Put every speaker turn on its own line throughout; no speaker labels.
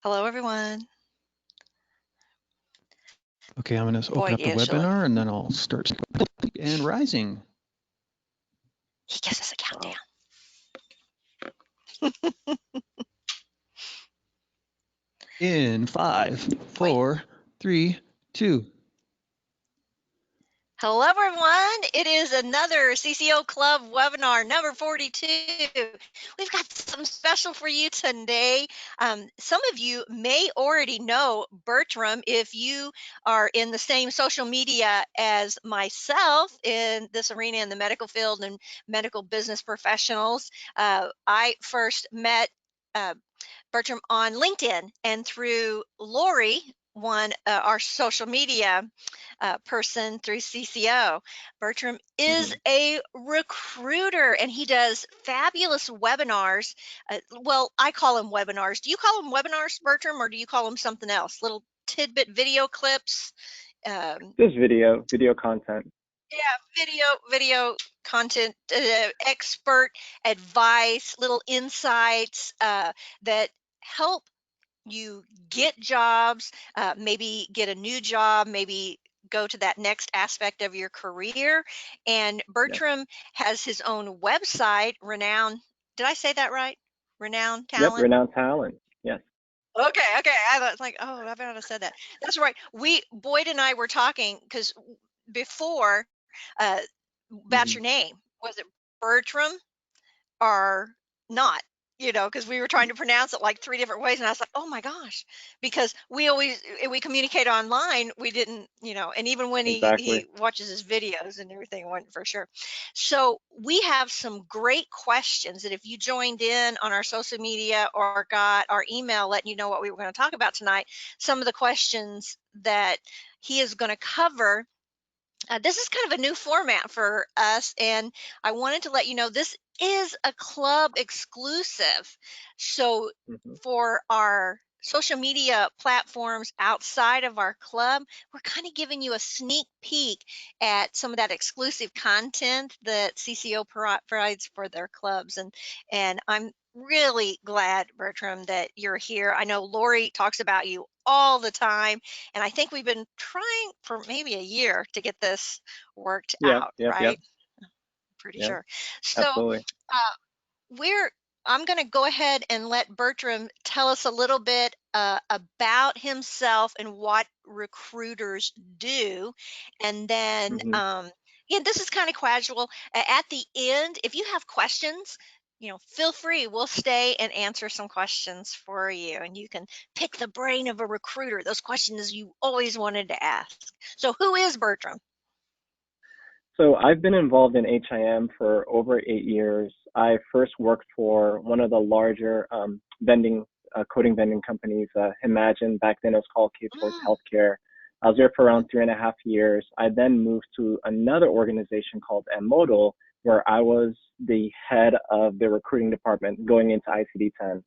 Hello, everyone.
Okay, I'm going to open up the webinar and then I'll start and rising.
He gives us a countdown.
In 5, 4, 3, 2.
Hello, everyone. It is another CCO Club webinar, number 42. We've got something special for you today. Some of you may already know Bertram if you are in the same social media as myself in this arena in the medical field and medical business professionals. I first met Bertram on LinkedIn, and through Lori, our social media person through CCO. Bertram is a recruiter and he does fabulous webinars. Well, I call them webinars. Do you call them webinars, Bertram, or do you call them something else? Little tidbit video clips?
Just video content.
Yeah, video content, expert advice, little insights that help you get jobs, maybe get a new job, maybe go to that next aspect of your career. And Bertram has his own website, Renown. Did I say that right? Renown Talent?
Yep, Renown Talent. Yes.
Okay. I was like, oh, I better have said that. That's right. Boyd and I were talking because before about your name. Was it Bertram or not? Because we were trying to pronounce it like 3 different ways, and I was like, oh my gosh, because we communicate online, we didn't, and even when he watches his videos and everything, I wasn't for sure. So we have some great questions that if you joined in on our social media or got our email letting you know what we were going to talk about tonight, some of the questions that he is going to cover. This is kind of a new format for us, and I wanted to let you know this is a club exclusive. So for our social media platforms outside of our club, we're kind of giving you a sneak peek at some of that exclusive content that CCO provides for their clubs. And I'm really glad, Bertram, that you're here. I know Lori talks about you all the time, and I think we've been trying for maybe a year to get this worked out, right? Pretty sure. So
absolutely.
I'm going to go ahead and let Bertram tell us a little bit about himself and what recruiters do. And then, this is kind of casual. At the end, if you have questions, feel free. We'll stay and answer some questions for you. And you can pick the brain of a recruiter, those questions you always wanted to ask. So who is Bertram?
So I've been involved in HIM for over 8 years. I first worked for one of the larger coding vending companies, Imagine. Back then it was called Kforce Healthcare. I was there for around 3.5 years. I then moved to another organization called M-Modal, where I was the head of the recruiting department going into ICD-10.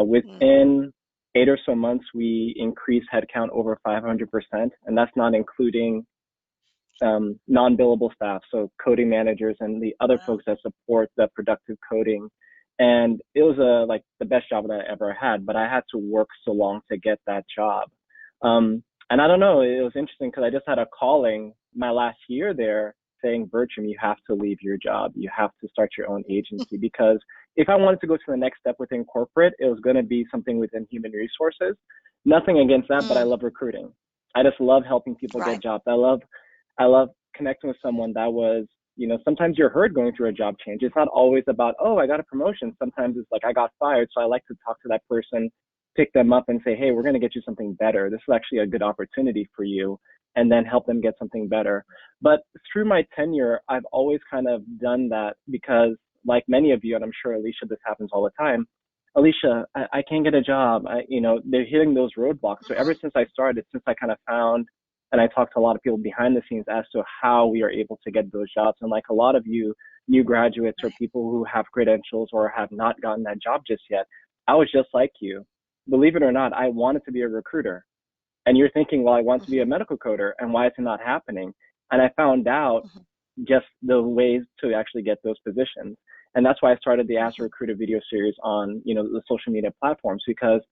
Within 8 or so months, we increased headcount over 500%, and that's not including non-billable staff, so coding managers and the other folks that support the productive coding. And it was like the best job that I ever had, but I had to work so long to get that job. And I don't know, it was interesting because I just had a calling my last year there saying, Bertram, you have to leave your job. You have to start your own agency, because if I wanted to go to the next step within corporate, it was going to be something within human resources. Nothing against that, but I love recruiting. I just love helping people get jobs. I love connecting with someone that was, sometimes you're hurt going through a job change. It's not always about, oh, I got a promotion. Sometimes it's like, I got fired. So I like to talk to that person, pick them up and say, hey, we're going to get you something better. This is actually a good opportunity for you, and then help them get something better. But through my tenure, I've always kind of done that because, like many of you, and I'm sure, Alicia, this happens all the time, Alicia, I can't get a job. They're hitting those roadblocks. So ever since I started, since I kind of found, and I talked to a lot of people behind the scenes as to how we are able to get those jobs. And like a lot of you new graduates or people who have credentials or have not gotten that job just yet, I was just like you. Believe it or not, I wanted to be a recruiter. And you're thinking, well, I want to be a medical coder, and why is it not happening? And I found out just the ways to actually get those positions. And that's why I started the Ask a Recruiter video series on, the social media platforms, because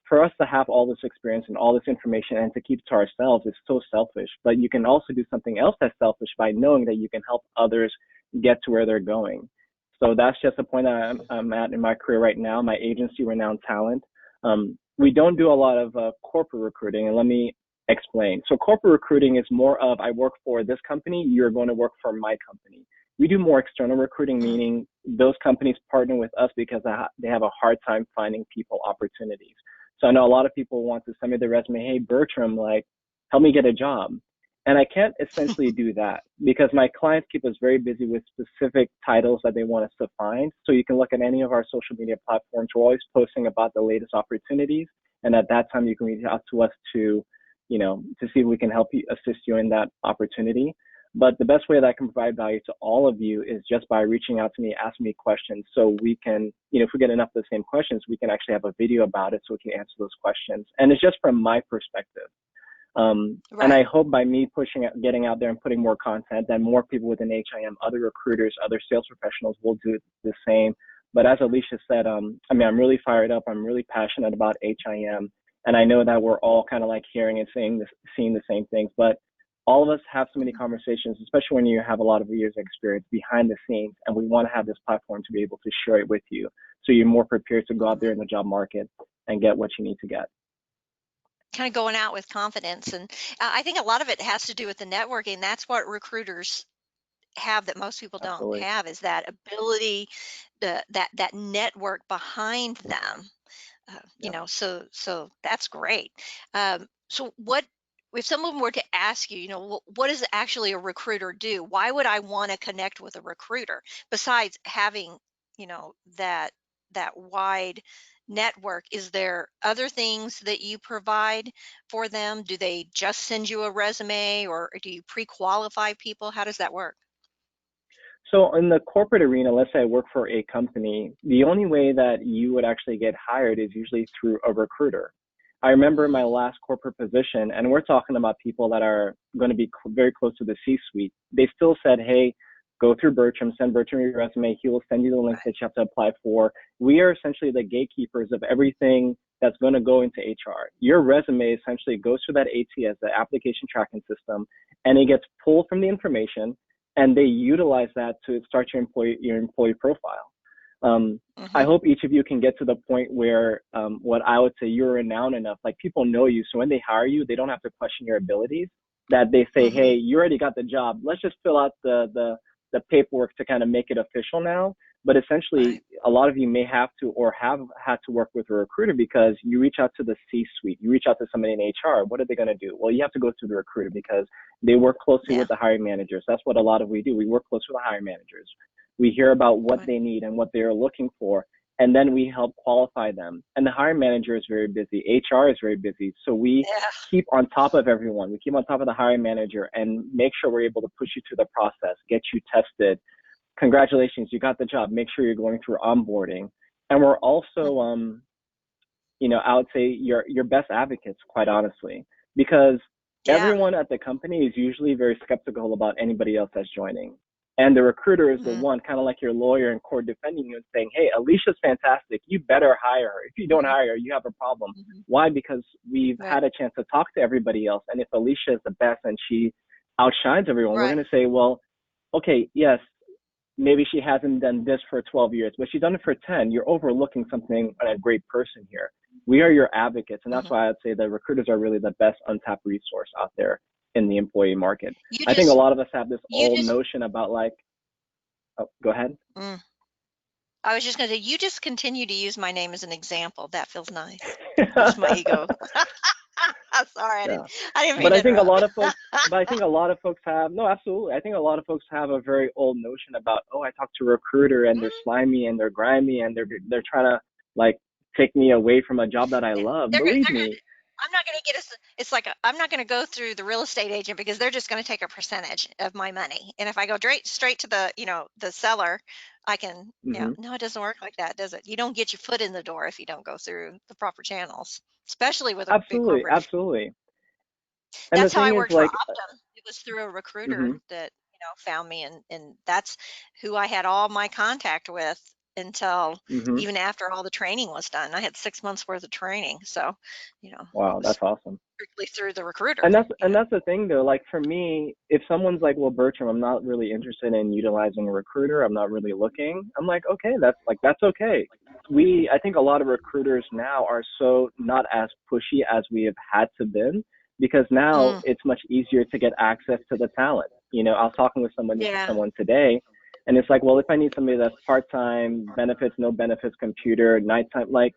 for us to have all this experience and all this information and to keep it to ourselves is so selfish. But you can also do something else that's selfish by knowing that you can help others get to where they're going. So that's just a point that I'm at in my career right now. My agency, Renown Talent, we don't do a lot of corporate recruiting, and let me explain. So corporate recruiting is more of, I work for this company, you're going to work for my company. We do more external recruiting, meaning those companies partner with us because they have a hard time finding people opportunities. So I know a lot of people want to send me their resume, hey, Bertram, like, help me get a job. And I can't essentially do that because my clients keep us very busy with specific titles that they want us to find. So you can look at any of our social media platforms. We're always posting about the latest opportunities. And at that time, you can reach out to us to see if we can help you, assist you in that opportunity. But the best way that I can provide value to all of you is just by reaching out to me, asking me questions so we can, if we get enough of the same questions, we can actually have a video about it so we can answer those questions. And it's just from my perspective. And I hope by me getting out there and putting more content, that more people within HIM, other recruiters, other sales professionals will do the same. But as Alicia said, I'm really fired up. I'm really passionate about HIM. And I know that we're all kind of like hearing and seeing the same things. But all of us have so many conversations, especially when you have a lot of years of experience behind the scenes. And we want to have this platform to be able to share it with you, so you're more prepared to go out there in the job market and get what you need to get.
Kind of going out with confidence. And I think a lot of it has to do with the networking. That's what recruiters have that most people don't have, is that ability, that network behind them. So that's great. So what, if someone were to ask you, what does actually a recruiter do? Why would I want to connect with a recruiter besides having, that wide network? Is there other things that you provide for them? Do they just send you a resume, or do you pre-qualify people? How does that work?
So in the corporate arena, let's say I work for a company, the only way that you would actually get hired is usually through a recruiter. I remember my last corporate position, and we're talking about people that are going to be very close to the C-suite. They still said, hey, go through Bertram, send Bertram your resume. He will send you the link that you have to apply for. We are essentially the gatekeepers of everything that's going to go into HR. Your resume essentially goes through that ATS, the application tracking system, and it gets pulled from the information, and they utilize that to start your employee profile. I hope each of you can get to the point where what I would say, you're renowned enough, like people know you, so when they hire you, they don't have to question your abilities, that they say, hey, you already got the job. Let's just fill out the paperwork to kind of make it official now. But essentially, a lot of you may have to or have had to work with a recruiter because you reach out to the C-suite, you reach out to somebody in HR. What are they going to do? Well, you have to go through the recruiter because they work closely with the hiring managers. That's what a lot of we do. We work closely with the hiring managers. We hear about what they need and what they are looking for, and then we help qualify them. And the hiring manager is very busy. HR is very busy. So we keep on top of everyone. We keep on top of the hiring manager and make sure we're able to push you through the process, get you tested. Congratulations, you got the job. Make sure you're going through onboarding. And we're also, I would say your best advocates, quite honestly, because everyone at the company is usually very skeptical about anybody else that's joining. And the recruiter is the one, kind of like your lawyer in court, defending you and saying, hey, Alicia's fantastic. You better hire her. If you don't hire her, you have a problem. Why? Because we've had a chance to talk to everybody else. And if Alicia is the best and she outshines everyone, we're going to say, well, okay, yes, maybe she hasn't done this for 12 years, but she's done it for 10. You're overlooking something, a great person here. We are your advocates. And that's why I'd say that recruiters are really the best untapped resource out there in the employee market. I think a lot of us have this old notion about go ahead.
I was just going to say, you just continue to use my name as an example. That feels nice. That's my ego. Sorry, I didn't mean
but
to
I think
interrupt.
a lot of folks have, no, absolutely. I think a lot of folks have a very old notion about, oh, I talked to a recruiter and they're slimy and they're grimy and they're trying to like take me away from a job that I love. Believe me.
I'm not going to get it's like I'm not going to go through the real estate agent because they're just going to take a percentage of my money. And if I go straight to the, the seller, I can, no, it doesn't work like that, does it? You don't get your foot in the door if you don't go through the proper channels, especially with a big corporate.
Absolutely. And
that's
the
how
thing
I
is,
worked for Optum. It was through a recruiter that, found me, and that's who I had all my contact with until
Mm-hmm.
even after all the training was done. I had 6 months worth of training, so it
Wow,
was
that's awesome.
strictly through the recruiter.
And that's the thing though. Like for me, if someone's like, "Well, Bertram, I'm not really interested in utilizing a recruiter. I'm not really looking." I'm like, "Okay, that's okay." I think a lot of recruiters now are so not as pushy as we have had to been, because now it's much easier to get access to the talent. I was talking with someone today, and it's like, well, if I need somebody that's part-time, benefits, no benefits, computer, nighttime, like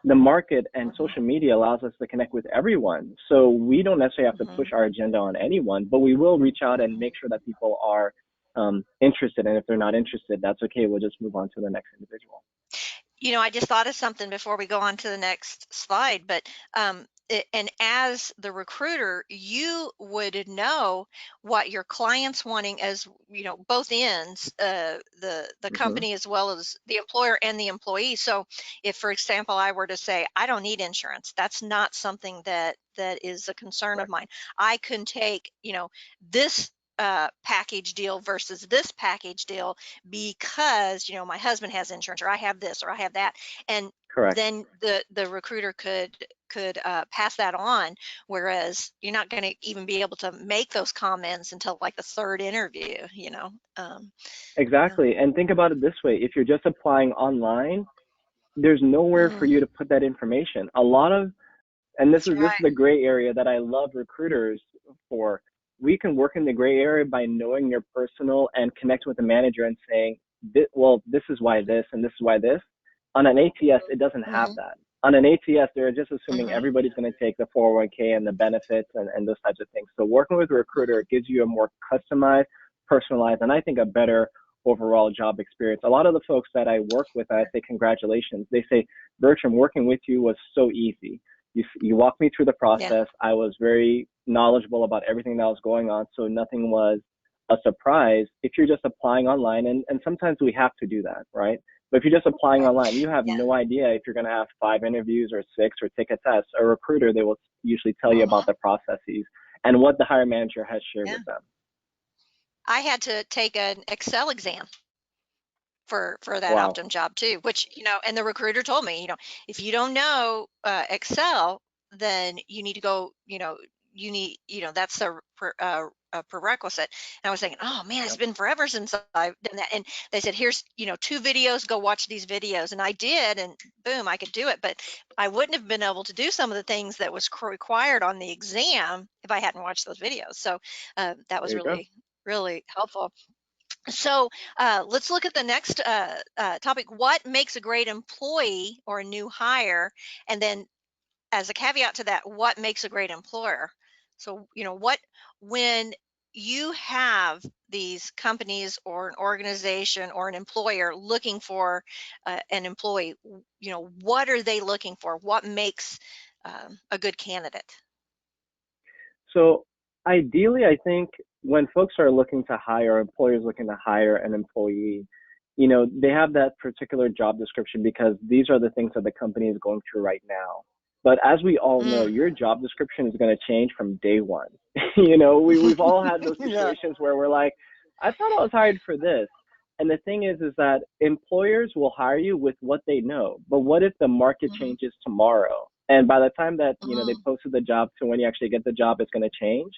the market and social media allows us to connect with everyone. So we don't necessarily have to push our agenda on anyone, but we will reach out and make sure that people are interested. And if they're not interested, that's okay. We'll just move on to the next individual.
I just thought of something before we go on to the next slide, but and as the recruiter, you would know what your client's wanting, as both ends, the
Mm-hmm.
company as well as the employer and the employee. So if, for example, I were to say, I don't need insurance, that's not something that is a concern of
Correct.
mine. I can take, this package deal versus this package deal because my husband has insurance, or I have this, or I have that, and
Correct.
then the recruiter could pass that on, whereas you're not going to even be able to make those comments until like the third interview. Yeah.
Exactly. And think about it this way. If you're just applying online, there's nowhere for you to put that information. And this
That's
is this is
right.
the gray area that I love recruiters for. We can work in the gray area by knowing your personal and connect with the manager and saying, well, this is why this and this is why this. On an ATS, it doesn't have
Hmm.
that. On an ATS, they're just assuming
Hmm.
everybody's going to take the 401k and the benefits and those types of things. So working with a recruiter gives you a more customized, personalized, and I think a better overall job experience. A lot of the folks that I work with, I say congratulations. They say, Bertram, working with you was so easy. You walked me through the
Yeah.
process. I was very knowledgeable about everything that was going on, so nothing was a surprise. If you're just applying online, and sometimes we have to do that, right? But if you're just applying
Right.
online, you have
Yeah.
no idea if you're going to have 5 interviews or 6 or take a test. A recruiter, they will usually tell you
Hmm.
about the processes and what the hiring manager has shared
Yeah.
with them.
I had to take an Excel exam for that
Wow.
Optum job too, which, and the recruiter told me, if you don't know Excel, then you need to go, that's a prerequisite. And I was thinking, oh man, it's
Yep.
been forever since I've done that. And they said, here's, 2 videos, go watch these videos. And I did, and boom, I could do it. But I wouldn't have been able to do some of the things that was required on the exam if I hadn't watched those videos. So that was
There you go.
really, really helpful. So let's look at the next topic. What makes a great employee or a new hire? And then, as a caveat to that, what makes a great employer? So, when you have these companies or an organization or an employer looking for an employee, what are they looking for? What makes a good candidate?
So ideally, I think when folks are looking to hire, employers looking to hire an employee, they have that particular job description because these are the things that the company is going through right now. But as we all know,
Mm.
your job description is going to change from day one. We've all had those
Yeah.
situations where we're like, I thought I was hired for this. And the thing is that employers will hire you with what they know. But what if the market
Hmm.
changes tomorrow? And by the time that, they
Hmm.
posted the job to when you actually get the job, it's going to change.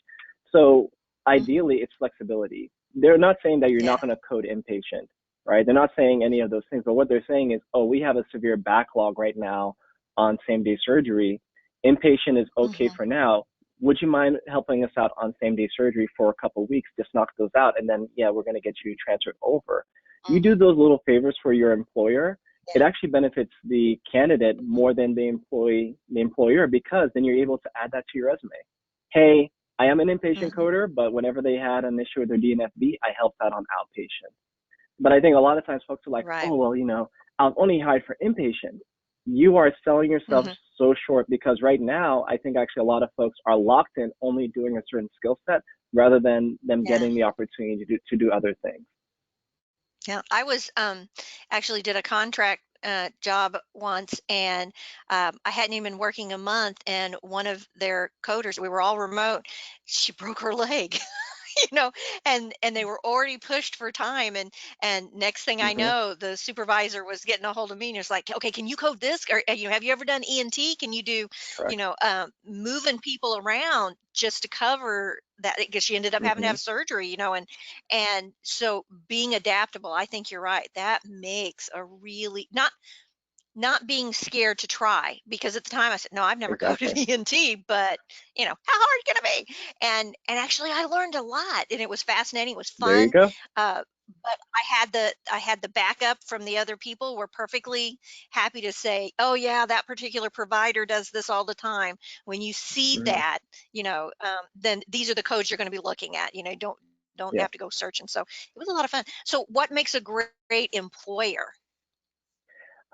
So
Hmm.
ideally, it's flexibility. They're not saying that you're
Yeah.
not going to code inpatient, right? They're not saying any of those things, but what they're saying is, oh, we have a severe backlog right now on same day surgery. Inpatient is okay
Hmm.
for now. Would you mind helping us out on same day surgery for a couple of weeks? Just knock those out, and then yeah, we're going to get you transferred over. You do
Hmm.
those little favors for your employer,
Yeah.
it actually benefits the candidate more than the employer, because then you're able to add that to your resume. Hey, I am an inpatient
Hmm.
coder, but whenever they had an issue with their DNFB, I helped out on outpatient. But I think a lot of times folks are like,
Right.
oh, well, I was only hired for inpatient. You are selling yourself
Hmm.
so short, because right now, I think actually a lot of folks are locked in only doing a certain skill set rather than them
Yeah.
getting the opportunity to do other things.
Yeah. I was actually did a contract job once, and I hadn't even been working a month, and one of their coders, we were all remote, she broke her leg. you know, and they were already pushed for time, and next thing I
Hmm.
know, the supervisor was getting a hold of me and was like, okay, can you code this, or have you ever done ENT, can you do,
Correct.
moving people around just to cover that, because she ended up having to
Hmm.
have surgery, and so being adaptable, I think you're right, that makes a really, not being scared to try, because at the time I said, no, I've never coded
Exactly.
ENT, but how hard can it be? And actually I learned a lot, and it was fascinating, it was
There you
fun.
go.
But I had the backup from the other people were perfectly happy to say, oh yeah, that particular provider does this all the time. When you see
Hmm.
that, then these are the codes you're going to be looking at. Don't
Yes.
have to go searching. So it was a lot of fun. So what makes a great employer?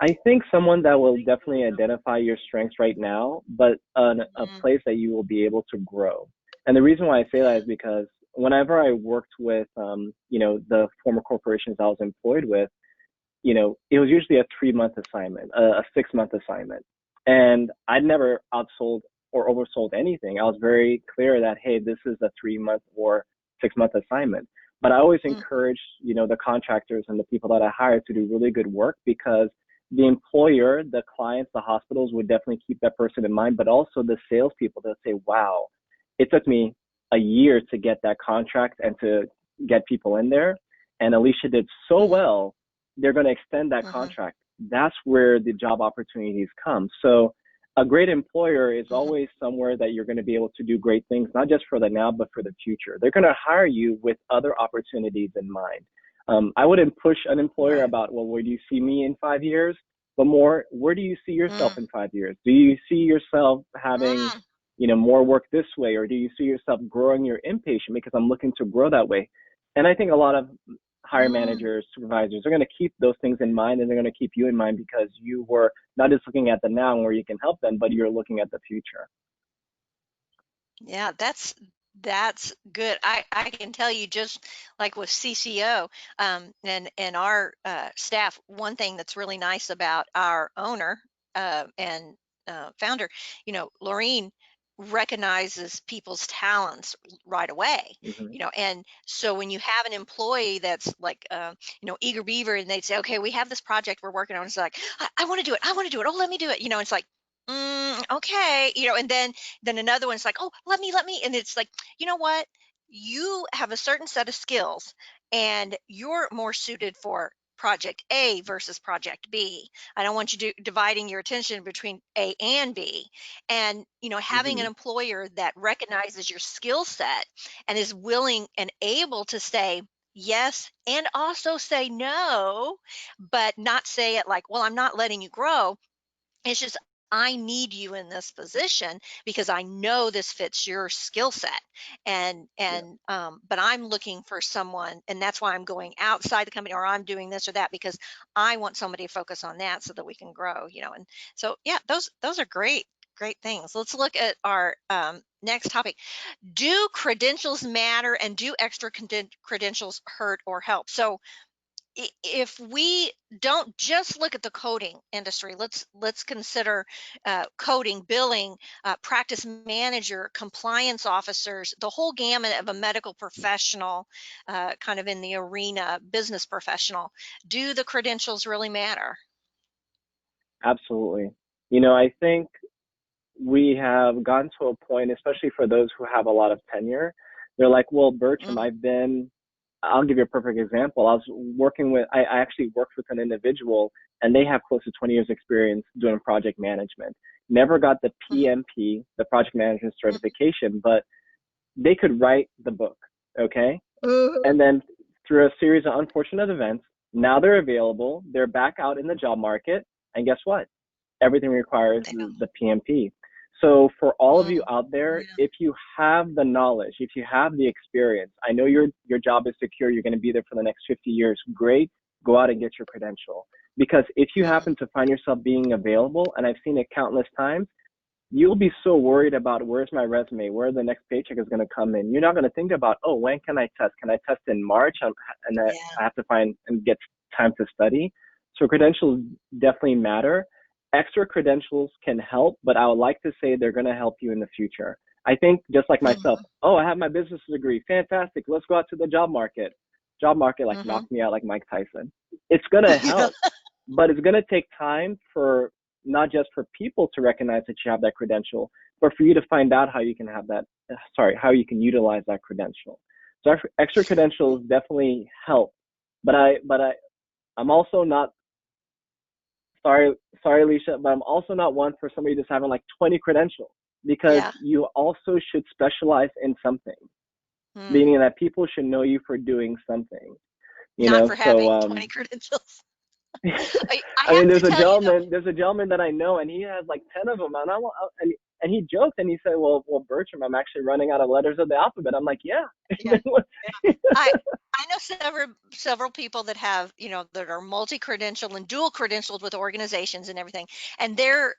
I think someone that will definitely identify your strengths right now, but a
Mm,
place that you will be able to grow. And the reason why I say that is because whenever I worked with, the former corporations I was employed with, it was usually a 3-month assignment, a 6-month assignment. And I'd never outsold or oversold anything. I was very clear that, hey, this is a 3-month or 6-month assignment. But I always
mm,
encourage, the contractors and the people that I hire to do really good work, because the employer, the clients, the hospitals would definitely keep that person in mind, but also the salespeople, they'll say, wow, it took me a year to get that contract and to get people in there. And Alicia did so
mhm,
well, they're going to extend that
mhm,
contract. That's where the job opportunities come. So a great employer is
mhm.
always somewhere that you're going to be able to do great things, not just for the now, but for the future. They're going to hire you with other opportunities in mind. I wouldn't push an employer
Right.
about, well, where do you see me in 5 years? But more, where do you see yourself
Mm,
in 5 years? Do you see yourself having,
mm,
more work this way, or do you see yourself growing your inpatient? Because I'm looking to grow that way. And I think a lot of hire
mm.
managers, supervisors are going to keep those things in mind, and they're going to keep you in mind because you were not just looking at the now and where you can help them, but you're looking at the future.
Yeah, that's good. I can tell you, just like with CCO, and our staff, one thing that's really nice about our owner, and founder, Laureen recognizes people's talents right away.
Hmm.
And so when you have an employee that's like, eager beaver, and they say, okay, we have this project we're working on, it's like, I want to do it, I want to do it, oh, let me do it, it's like, okay, and then another one's like, oh, let me, and it's like, you know what, you have a certain set of skills, and you're more suited for project A versus project B. I don't want you dividing your attention between A and B. And having an
Hmm.
employer that recognizes your skill set and is willing and able to say yes and also say no, but not say it like, well, I'm not letting you grow, it's just, I need you in this position because I know this fits your skill set.
Yeah.
But I'm looking for someone, and that's why I'm going outside the company, or I'm doing this or that, because I want somebody to focus on that so that we can grow. And so yeah, those are great things. Let's look at our next topic. Do credentials matter, and do extra credentials hurt or help? So if we don't just look at the coding industry, let's consider coding, billing, practice manager, compliance officers, the whole gamut of a medical professional, kind of in the arena, business professional. Do the credentials really matter?
Absolutely. I think we have gotten to a point, especially for those who have a lot of tenure. They're like, well, Bertram,
Mm,
I'll give you a perfect example. I actually worked with an individual, and they have close to 20 years experience doing project management. Never got the
mhm,
PMP, the project management
mhm,
certification, but they could write the book. Okay.
mhm.
And then through a series of unfortunate events, now they're available. They're back out in the job market. And guess what? Everything requires
They
the PMP. So for all of you
don't.
out there,
Yeah.
if you have the knowledge, if you have the experience, I know your job is secure. You're going to be there for the next 50 years. Great. Go out and get your credential. Because if you
Mm,
happen to find yourself being available, and I've seen it countless times, you'll be so worried about where's my resume, where the next paycheck is going to come in. You're not going to think about, oh, when can I test? Can I test in March? And
yeah.
I have to find and get time to study. So credentials definitely matter. Extra credentials can help, but I would like to say they're going to help you in the future. I think just like myself, oh, I have my business degree. Fantastic. Let's go out to the job market. Job market like knocked me out like Mike Tyson. It's going to help, but it's going to take time for not just for people to recognize that you have that credential, but for you to find out how you can have that, how you can utilize that credential. So extra credentials definitely help, but I'm also not, sorry, Alicia, but I'm also not one for somebody just having like 20 credentials, because you also should specialize in something, meaning that people should know you for doing something,
not for having 20 credentials.
I mean, there's a gentleman that I know, and he has like 10 of them, and he joked and he said, well, Bertram, I'm actually running out of letters of the alphabet. I'm like, yeah.
I know several people that have, that are multi-credentialed and dual credentialed with organizations and everything, and their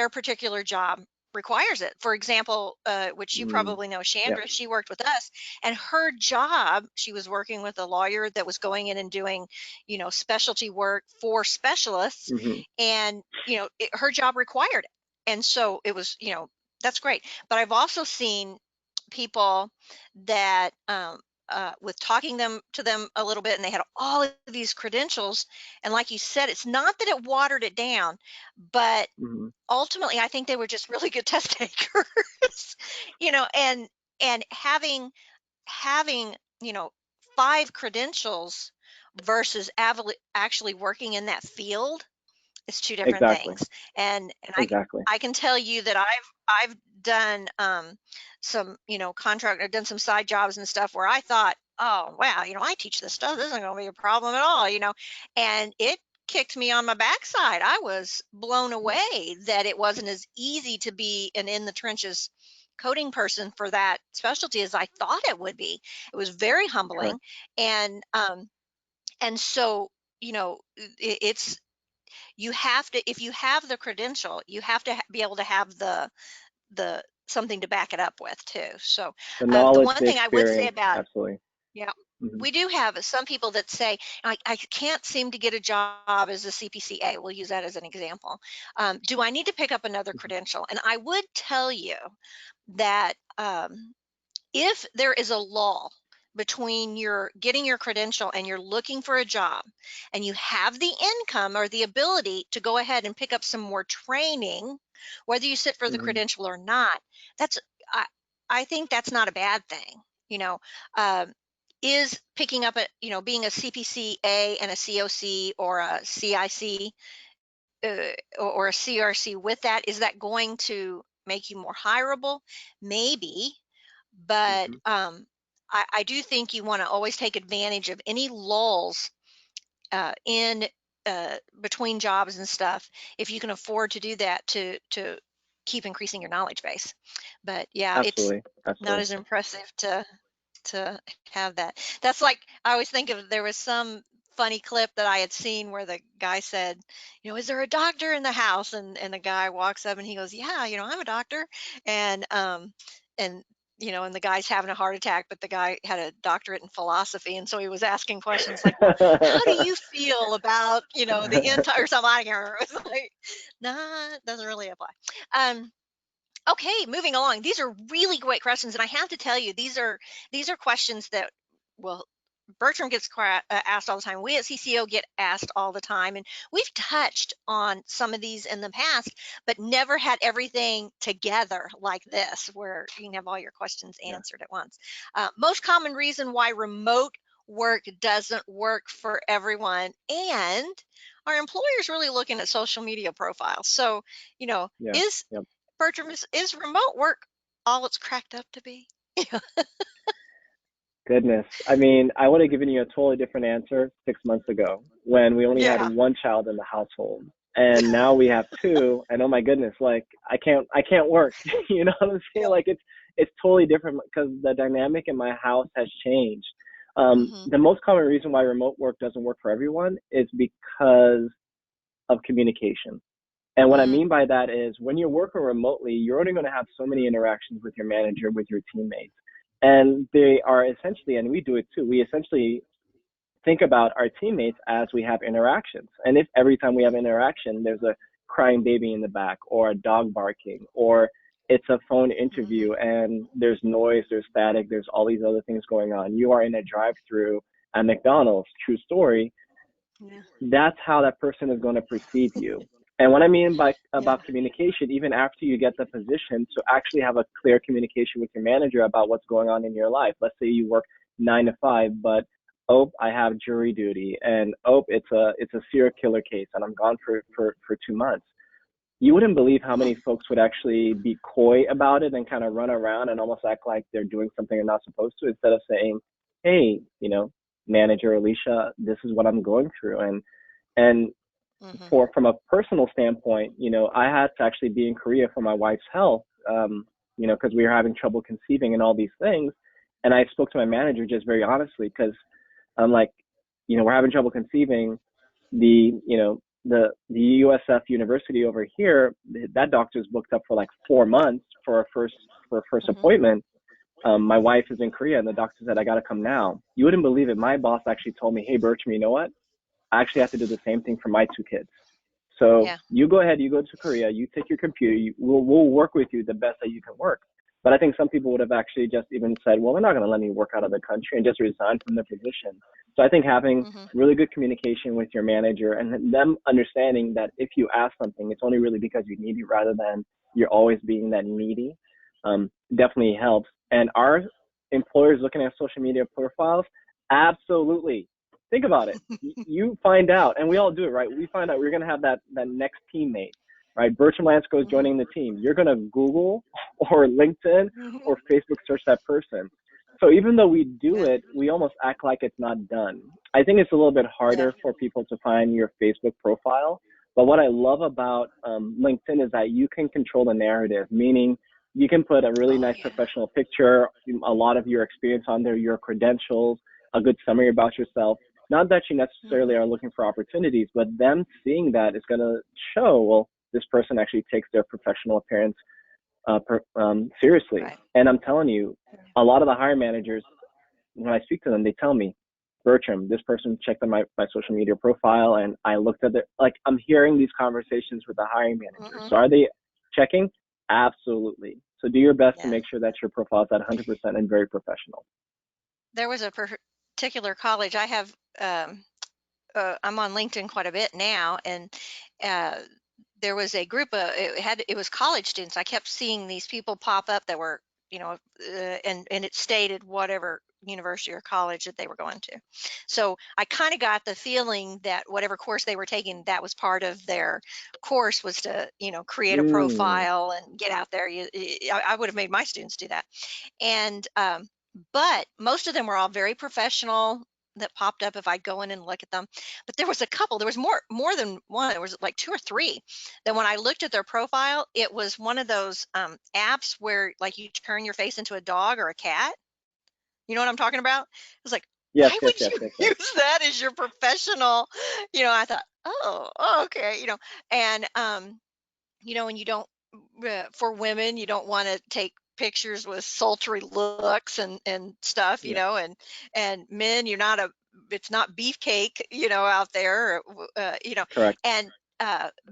particular job requires it. For example, which you probably know, Chandra, she worked with us, and her job, she was working with a lawyer that was going in and doing, specialty work for specialists, and, her job required it. And so it was, that's great. But I've also seen people that, with talking to them a little bit, and they had all of these credentials, and like you said, it's not that it watered it down, but ultimately I think they were just really good test takers, and having 5 credentials versus actually working in that field, it's 2 different things. And I can tell you that I've done some, contract, I've done some side jobs and stuff where I thought, oh wow, I teach this stuff, this isn't going to be a problem at all, and it kicked me on my backside. I was blown away that it wasn't as easy to be an in the trenches coding person for that specialty as I thought it would be. It was very humbling. And so, it's, you have to, if you have the credential, you have to be able to have the something to back it up with too. So
the knowledge,
the one thing I would say about,
absolutely,
we do have some people that say, I can't seem to get a job as a CPCA. We'll use that as an example. Do I need to pick up another credential? And I would tell you that if there is a lull between your getting your credential and you're looking for a job, and you have the income or the ability to go ahead and pick up some more training, whether you sit for the credential or not, that's, I think that's not a bad thing. Is picking up being a CPCA and a COC or a CIC, or a CRC with that, is that going to make you more hireable? Maybe. But I do think you want to always take advantage of any lulls in between jobs and stuff, if you can afford to do that, to keep increasing your knowledge base. But yeah,
absolutely.
It's not as impressive to have that. That's like, I always think of, there was some funny clip that I had seen where the guy said, is there a doctor in the house? And the guy walks up and he goes, yeah, I'm a doctor. And and and the guy's having a heart attack, but the guy had a doctorate in philosophy, and so he was asking questions like, well, how do you feel about the entire, something, I can't remember. It was like, nah, it doesn't really apply. Okay, moving along. These are really great questions, and I have to tell you, these are questions that, well, Bertram gets asked all the time. We at CCO get asked all the time, and we've touched on some of these in the past, but never had everything together like this, where you can have all your questions answered at once. Most common reason why remote work doesn't work for everyone, and our employers really looking at social media profiles. So, Bertram, is remote work all it's cracked up to be?
Goodness. I mean, I would have given you a totally different answer 6 months ago when we only had one child in the household. And now we have 2, and oh my goodness, like I can't work. You know what I'm saying? Like it's totally different because the dynamic in my house has changed. The most common reason why remote work doesn't work for everyone is because of communication. And what I mean by that is, when you're working remotely, you're only going to have so many interactions with your manager, with your teammates. And they are essentially, and we do it too, we essentially think about our teammates as we have interactions. And if every time we have interaction, there's a crying baby in the back, or a dog barking, or it's a phone interview and there's noise, there's static, there's all these other things going on. You are in a drive-through at McDonald's, true story.
Yeah.
That's how that person is going to perceive you. And what I mean by
Yeah.
about communication, even after you get the position, to actually have a clear communication with your manager about what's going on in your life. Let's say you work 9 to 5, but I have jury duty, and it's a serial killer case, and I'm gone for 2 months. You wouldn't believe how many folks would actually be coy about it and kind of run around and almost act like they're doing something they're not supposed to, instead of saying, hey, manager Alicia, this is what I'm going through. And from a personal standpoint, I had to actually be in Korea for my wife's health, because we were having trouble conceiving and all these things. And I spoke to my manager just very honestly, because I'm like, we're having trouble conceiving. The USF University over here, that doctor's booked up for like 4 months for a first appointment. My wife is in Korea, and the doctor said, I got to come now. You wouldn't believe it. My boss actually told me, hey, Bertram, you know what? I actually have to do the same thing for my 2 kids. So you go ahead, you go to Korea, you take your computer, we'll work with you the best that you can work. But I think some people would have actually just even said, well, they're not going to let me work out of the country, and just resign from their position. So I think having really good communication with your manager and them understanding that if you ask something, it's only really because you need it, rather than you're always being that needy, definitely helps. And our employers looking at social media profiles, absolutely. Think about it. You find out, and we all do it, right? We find out we're going to have that next teammate, right? Bertram Lansiquot is joining the team. You're going to Google or LinkedIn or Facebook search that person. So even though we do it, we almost act like it's not done. I think it's a little bit harder for people to find your Facebook profile. But what I love about LinkedIn is that you can control the narrative, meaning you can put a really nice professional picture, a lot of your experience on there, your credentials, a good summary about yourself. Not that you necessarily are looking for opportunities, but them seeing that is going to show, well, this person actually takes their professional appearance seriously. Right. And I'm telling you, a lot of the hiring managers, when I speak to them, they tell me, Bertram, this person checked on my social media profile, and I looked at it. Like, I'm hearing these conversations with the hiring managers. So are they checking? Absolutely. So do your best to make sure that your profile is at 100% and very professional.
There was a particular college I have. I'm on LinkedIn quite a bit now, and there was a group of it was college students. I kept seeing these people pop up that were, and it stated whatever university or college that they were going to. So I kind of got the feeling that whatever course they were taking, that was part of their course, was to, create a profile and get out there. I would have made my students do that. And but most of them were all very professional that popped up if I go in and look at them. But there was a couple, there was more than one. There was like 2 or 3 that when I looked at their profile, it was one of those apps where like you turn your face into a dog or a cat. You know what I'm talking about? It was like, why would you use that as your professional? I thought, oh, okay, and and you don't, for women, you don't want to take pictures with sultry looks and stuff, and men, it's not beefcake, out there,
Correct.
And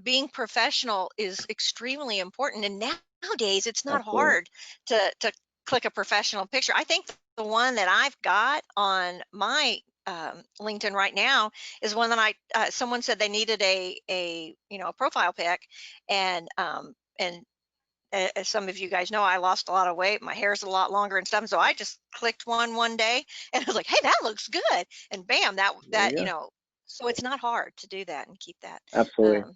being professional is extremely important. And nowadays, it's not hard to click a professional picture. I think the one that I've got on my LinkedIn right now is one that someone said they needed a profile pic, and as some of you guys know, I lost a lot of weight. My hair's a lot longer and stuff. So I just clicked one day, and I was like, hey, that looks good. And bam, that so it's not hard to do that and keep that.
Absolutely.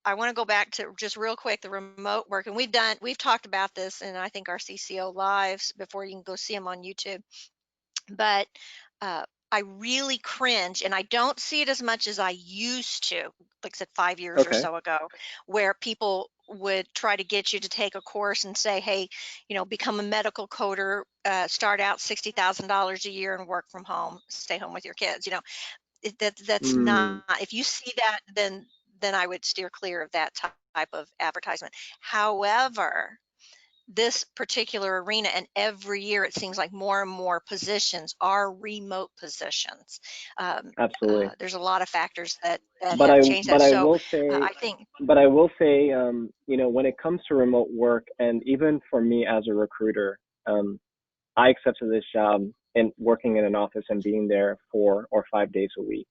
I want to go back to just real quick the remote work, and we've talked about this in, I think, our CCO lives before. You can go see them on YouTube. But I really cringe, and I don't see it as much as I used to, like I said, 5 years or so ago, where people would try to get you to take a course and say, hey, become a medical coder, start out $60,000 a year and work from home, stay home with your kids. That's not, if you see that, then I would steer clear of that type of advertisement. However, this particular arena, and every year it seems like more and more positions are remote positions.
Absolutely.
There's a lot of factors that
But
have changed that. So
I
I think,
will say, you know, when it comes to remote work, and even for me as a recruiter, I accepted this job and working in an office and being there 4 or 5 days a week.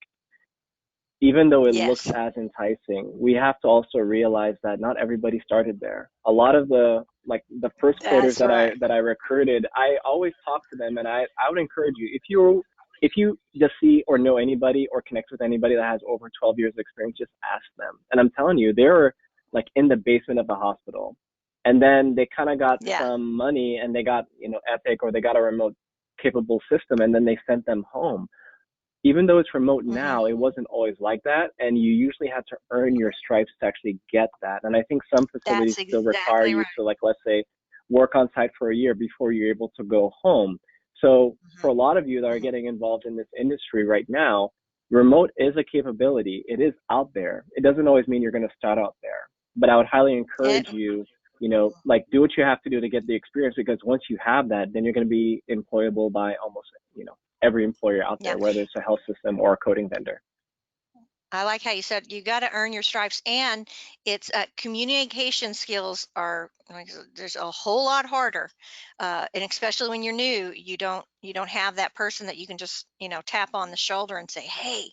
Even though it looks
yes,
as enticing, we have to also realize that not everybody started there. A lot of the first quoters
that's right.
that I recruited, I always talk to them, and I would encourage you, if you just see or know anybody or connect with anybody that has over 12 years of experience, just ask them. And I'm telling you, they were like in the basement of the hospital, and then they kind of got
Yeah.
some money and they got, you know, Epic, or they got a remote capable system, and then they sent them home. Even though it's remote
Hmm.
now, it wasn't always like that. And you usually had to earn your stripes to actually get that. And I think some facilities
That's
still require
exactly
you
right.
to, like, let's say, work on site for a year before you're able to go home. So for
Hmm.
a lot of you that are
Hmm.
getting involved in this industry right now, remote is a capability. It is out there. It doesn't always mean you're going to start out there. But I would highly encourage you, you know, like, do what you have to do to get the experience, because once you have that, then you're going to be employable by almost, you know, every employer out
Yeah.
there, whether it's a health system or a coding vendor.
I like how you said you got to earn your stripes, and it's communication skills are like, there's a whole lot harder, and especially when you're new, you don't have that person that you can just, you know, tap on the shoulder and say, hey,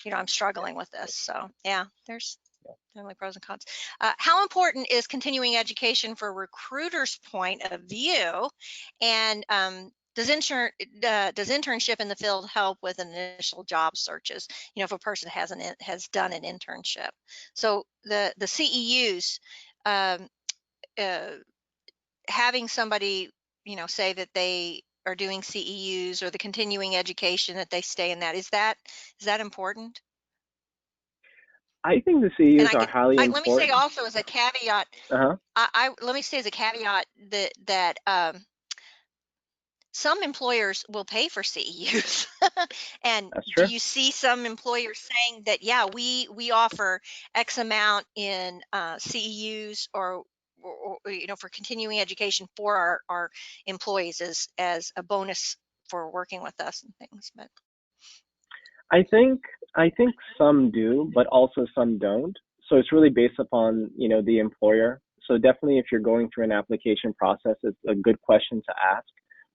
you know, I'm struggling with this. So yeah, there's definitely pros and cons. How important is continuing education for recruiters' point of view? And does internship in the field help with initial job searches? You know, if a person has done an internship. So the CEUs, um, uh, having somebody, you know, say that they are doing CEUs or the continuing education, that they stay in that. Is that important?
I think the
And
CEUs are highly
let me say
important.
also as a caveat,
Uh-huh.
I let me say as a caveat that some employers will pay for CEUs. And
That's
do
true.
you see some employers saying that, yeah, we offer X amount in CEUs, or you know, for continuing education for our employees as a bonus for working with us and things. But
I think some do, but also some don't. So it's really based upon, you know, the employer. So definitely, if you're going through an application process, it's a good question to ask.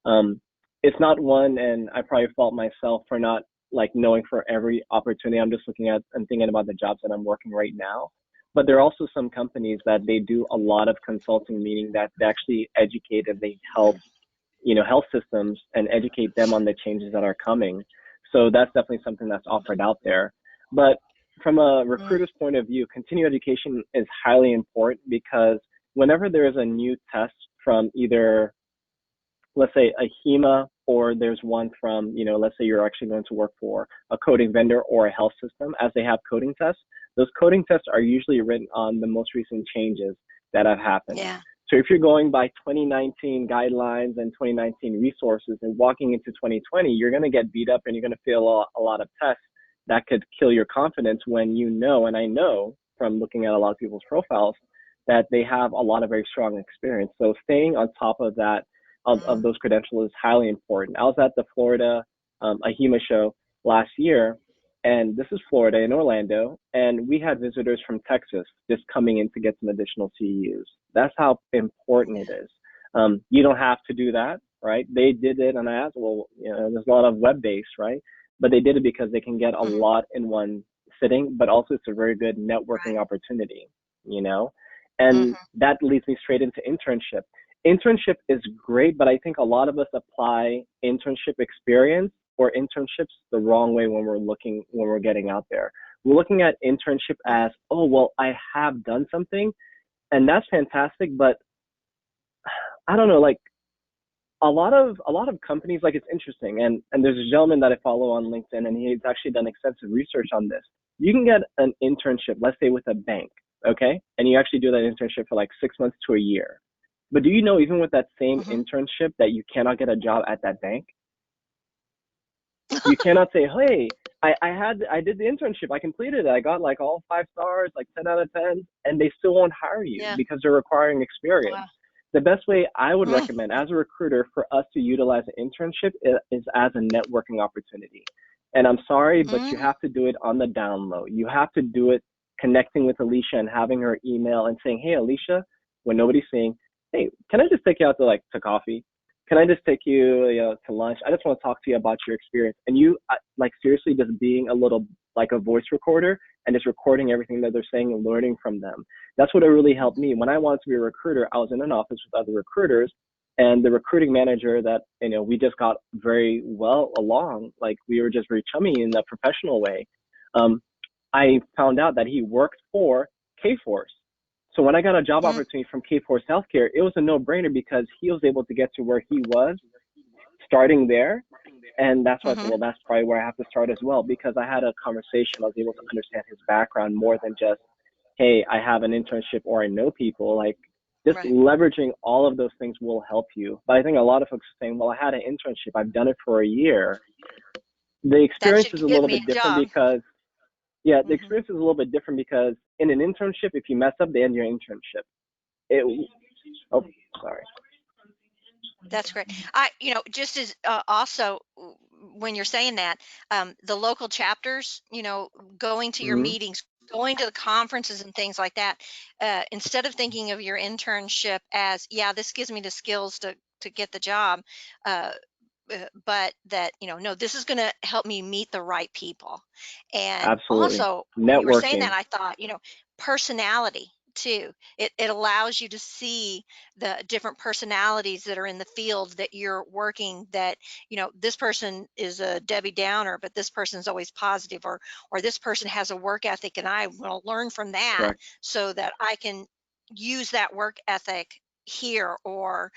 Um, it's not one, and I probably fault myself for not, like, knowing for every opportunity. I'm just looking at and thinking about the jobs that I'm working right now. But there are also some companies that they do a lot of consulting, meaning that they actually educate and they help, you know, health systems and educate them on the changes that are coming. So that's definitely something that's offered out there. But from a
mm,
recruiter's point of view, continuing education is highly important, because whenever there is a new test from either, let's say, a HEMA, or there's one from, you know, let's say you're actually going to work for a coding vendor or a health system, as they have coding tests, those coding tests are usually written on the most recent changes that have happened.
yeah,
So if you're going by 2019 guidelines and 2019 resources and walking into 2020, you're going to get beat up and you're going to fail a lot of tests that could kill your confidence, when you know, and I know from looking at a lot of people's profiles, that they have a lot of very strong experience. So staying on top of that, of
mm,
those credentials, is highly important. I was at the Florida AHIMA show last year, and this is Florida in Orlando, and we had visitors from Texas just coming in to get some additional CEUs. That's how important it is. You don't have to do that, right? They did it, and I asked, well, you know, there's a lot of web-based, right? But they did it because they can get a
mhm,
lot in one sitting, but also it's a very good networking
right,
opportunity, you know? And
hmm,
that leads me straight into internship. Internship is great, but I think a lot of us apply internship experience or internships the wrong way when we're getting out there. We're looking at internship as, oh, well, I have done something, and that's fantastic, but I don't know, like, a lot of companies, like, it's interesting, and there's a gentleman that I follow on LinkedIn, and he's actually done extensive research on this. You can get an internship, let's say with a bank, okay, and you actually do that internship for like 6 months to a year. But do you know, even with that same
hmm.
internship, that you cannot get a job at that bank? You cannot say, hey, I did the internship, I completed it, I got like all 5 stars, like 10 out of 10, and they still won't hire you
Yeah,
because they're requiring experience.
wow,
The best way I would recommend as a recruiter for us to utilize an internship is as a networking opportunity. And I'm sorry, but you have to do it on the down low. You have to do it connecting with Alicia and having her email and saying, hey, Alicia, when nobody's seeing, hey, can I just take you out to coffee? Can I just take you, to lunch? I just want to talk to you about your experience. And you, like, seriously, just being a little like a voice recorder and just recording everything that they're saying and learning from them. That's what really helped me. When I wanted to be a recruiter, I was in an office with other recruiters, and the recruiting manager that, we just got very well along, like we were just very chummy in a professional way. I found out that he worked for K-Force. So when I got a job opportunity from K-Force Healthcare, it was a no-brainer because he was able to get to where he was starting there. And that's why I said, well, that's probably where I have to start as well, because I had a conversation. I was able to understand his background more than just, hey, I have an internship or I know people. Like, just leveraging all of those things will help you. But I think a lot of folks are saying, well, I had an internship. I've done it for a year. The experience is a little bit different because, the experience is a little bit different because in an internship, if you mess up, they end your internship. Sorry.
That's great. Just as also when you're saying that, the local chapters, going to your meetings, going to the conferences and things like that, instead of thinking of your internship as, this gives me the skills to get the job, but that, no, this is going to help me meet the right people. And
Absolutely.
also, when you were saying
Networking.
that, I thought, personality too. It allows you to see the different personalities that are in the field that you're working, that, this person is a Debbie Downer, but this person's always positive, or this person has a work ethic and I will learn from that.
Correct.
So that I can use that work ethic here, or,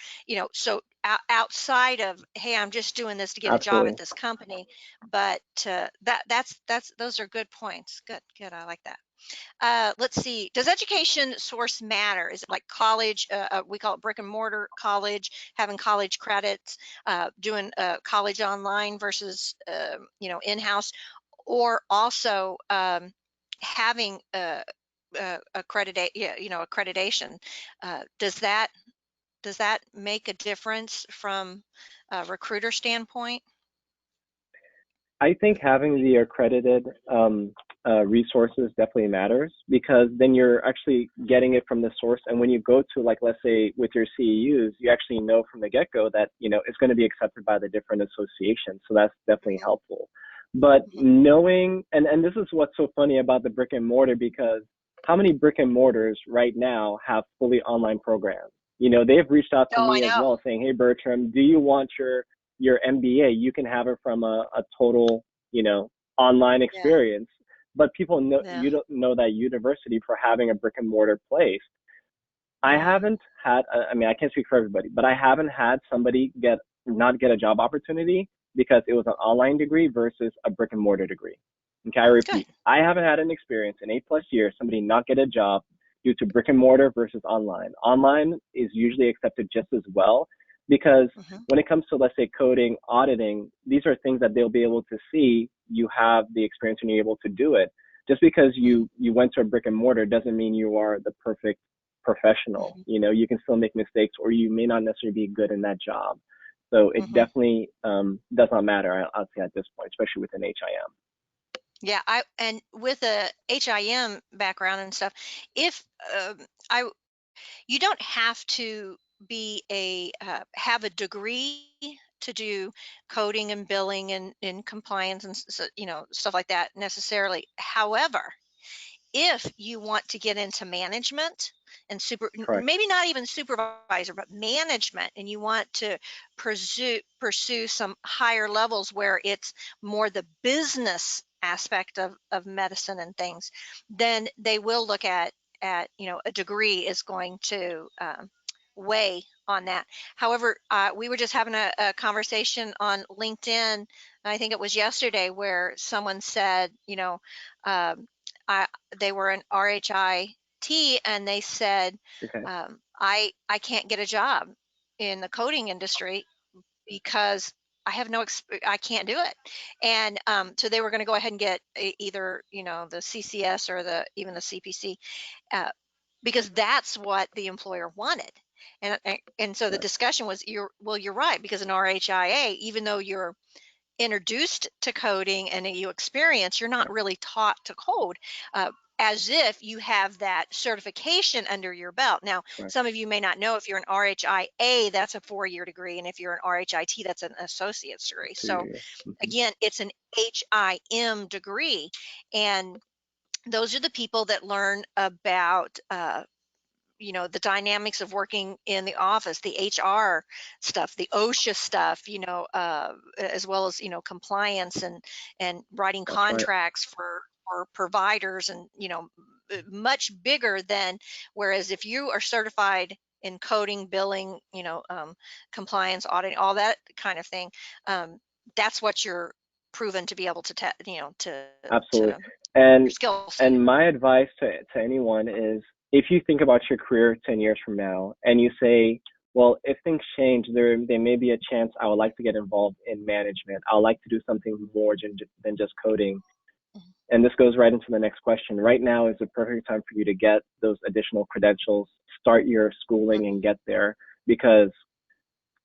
so outside of, hey, I'm just doing this to get a job
Absolutely.
at this company. But that's those are good points. Good. I like that. Let's see. Does education source matter? Is it like college? We call it brick and mortar college, having college credits, doing college online versus, in-house, or also having accreditation. Does that make a difference from a recruiter standpoint?
I think having the accredited resources definitely matters, because then you're actually getting it from the source. And when you go to, like, let's say with your CEUs, you actually know from the get-go that, it's going to be accepted by the different associations. So that's definitely helpful. But knowing, and this is what's so funny about the brick and mortar, because how many brick and mortars right now have fully online programs? They've reached out to
Oh, I
me as
know.
well saying, hey, Bertram, do you want your MBA? You can have it from a total, online
Yeah.
experience. But people know,
Yeah.
you don't know that university for having a brick and mortar place. I haven't had, I mean, I can't speak for everybody, but I haven't had somebody not get a job opportunity because it was an online degree versus a brick and mortar degree. Okay, I repeat,
Good.
I haven't had an experience in 8+ years, somebody not get a job due to brick and mortar versus online. Online is usually accepted just as well, because when it comes to, let's say, coding, auditing, these are things that they'll be able to see you have the experience and you're able to do it. Just because you went to a brick and mortar doesn't mean you are the perfect professional. You can still make mistakes, or you may not necessarily be good in that job. So it definitely does not matter, I'll say, at this point, especially with an HIM.
Yeah, and with a HIM background and stuff, if I you don't have to be have a degree to do coding and billing and compliance and stuff like that necessarily. However, if you want to get into management and
Correct.
maybe not even supervisor, but management, and you want to pursue some higher levels where it's more the business aspect of medicine and things, then they will look at a degree is going to weigh on that. However, we were just having a conversation on LinkedIn, I think it was yesterday, where someone said, um, they were an RHIT, and they said,
Okay.
I can't get a job in the coding industry because I can't do it. And so they were going to go ahead and get either the CCS or even the CPC, because that's what the employer wanted. And so the discussion was, you're right, because an RHIA, even though you're introduced to coding and you experience, you're not really taught to code, as if you have that certification under your belt. Now, some of you may not know, if you're an RHIA, that's a 4-year degree, and if you're an RHIT, that's an associate's degree. So again, it's an HIM degree, and those are the people that learn about the dynamics of working in the office, the HR stuff, the OSHA stuff, as well as, compliance and writing contracts for providers, and, much bigger than, whereas if you are certified in coding, billing, compliance, auditing, all that kind of thing, that's what you're proven to be able to,
absolutely.
skill set.
And my advice to anyone is, if you think about your career 10 years from now and you say, well, if things change, there may be a chance I would like to get involved in management. I would like to do something more than just coding. And this goes right into the next question. Right now is the perfect time for you to get those additional credentials, start your schooling and get there, because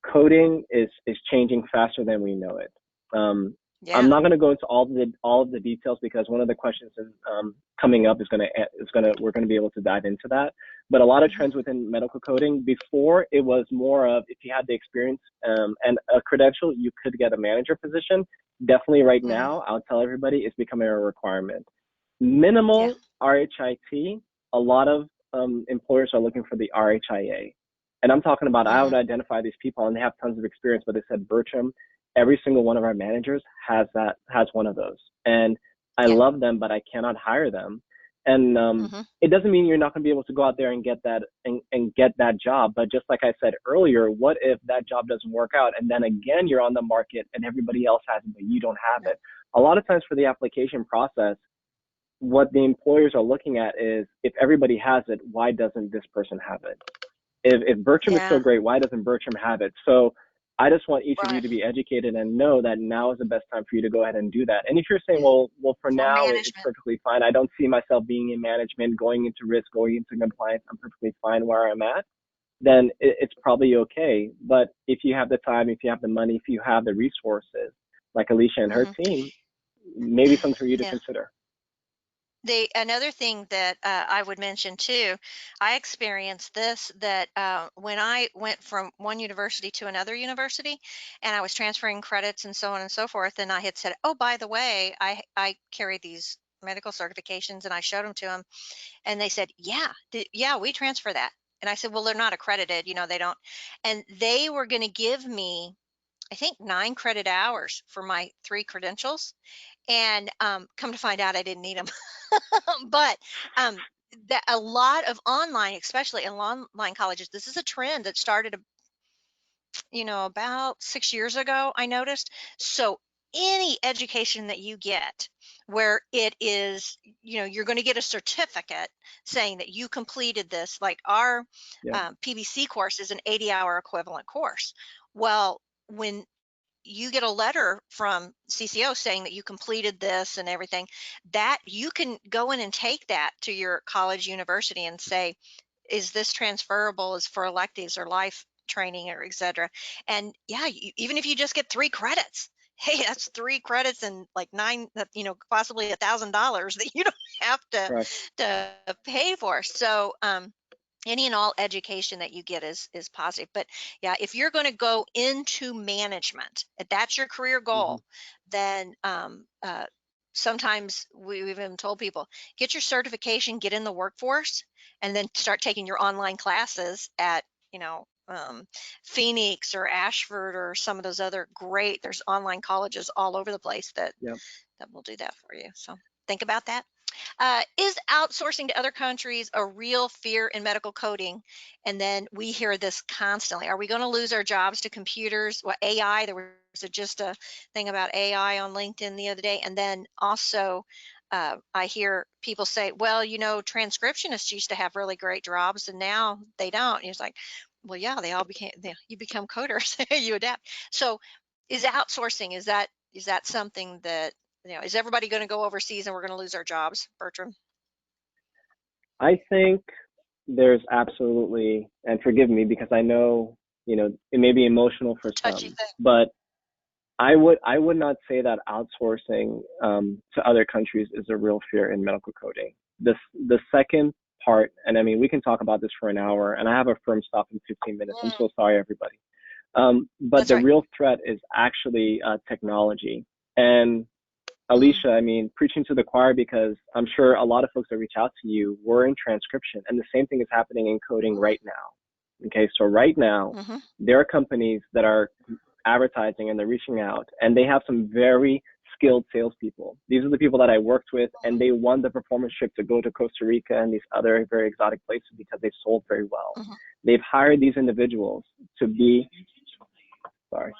coding is changing faster than we know it. I'm not going to go into all of the details, because one of the questions coming up we're going to be able to dive into that. But a lot of trends within medical coding, before it was more of, if you had the experience and a credential, you could get a manager position. Definitely right now, I'll tell everybody, it's becoming a requirement. Minimal RHIT, a lot of employers are looking for the RHIA. And I'm talking about, I would identify these people and they have tons of experience, but they said, Bertram, every single one of our managers has one of those. And I love them, but I cannot hire them. And it doesn't mean you're not going to be able to go out there and get that and get that job. But just like I said earlier, what if that job doesn't work out? And then again, you're on the market and everybody else has it, but you don't have it. A lot of times for the application process, what the employers are looking at is, if everybody has it, why doesn't this person have it? If Bertram is so great, why doesn't Bertram have it? So I just want each of you to be educated and know that now is the best time for you to go ahead and do that. And if you're saying, well, for now, it's perfectly fine. I don't see myself being in management, going into risk, going into compliance. I'm perfectly fine where I'm at. Then it's probably okay. But if you have the time, if you have the money, if you have the resources, like Alicia and her team, maybe something for you to consider.
Another thing that I would mention too, I experienced this, that when I went from one university to another university and I was transferring credits and so on and so forth, and I had said, oh, by the way, I carry these medical certifications, and I showed them to them, and they said, yeah, we transfer that. And I said, well, they're not accredited, they don't. And they were going to give me, I think, 9 credit hours for my 3 credentials. And come to find out, I didn't need them. But that a lot of online, especially in online colleges, this is a trend that started, about 6 years ago, I noticed. So any education that you get where it is, you're going to get a certificate saying that you completed this, like our PBC course is an 80-hour equivalent course. Well, when you get a letter from CCO saying that you completed this and everything, that you can go in and take that to your college, university, and say, is this transferable as for electives or life training or et cetera? And even if you just get 3 credits, hey, that's 3 credits and like 9, possibly $1,000 that you don't have to pay for. So any and all education that you get is positive. But if you're going to go into management, if that's your career goal, then sometimes we've even told people, get your certification, get in the workforce, and then start taking your online classes at Phoenix or Ashford or some of those other there's online colleges all over the place that will do that for you. So think about that. Is outsourcing to other countries a real fear in medical coding? And then we hear this constantly. Are we going to lose our jobs to computers? Well, AI, there was just a thing about AI on LinkedIn the other day. And then also I hear people say, well, transcriptionists used to have really great jobs and now they don't. And it's like, well, they all you become coders, you adapt. So is outsourcing, is that something that, is everybody going to go overseas and we're going to lose our jobs, Bertram?
I think there's absolutely, and forgive me because I know, it may be emotional for
Touchy
some,
thing.
but I would not say that outsourcing to other countries is a real fear in medical coding. The second part, and I mean we can talk about this for an hour, and I have a firm stop in 15 minutes. I'm so sorry, everybody. But
That's
the
right.
real threat is actually technology. And Alicia, I mean, preaching to the choir because I'm sure a lot of folks that reach out to you were in transcription, and the same thing is happening in coding right now. Okay, so right now, there are companies that are advertising and they're reaching out, and they have some very skilled salespeople. These are the people that I worked with, and they won the performance trip to go to Costa Rica and these other very exotic places because they sold very well. They've hired these individuals to be, sorry.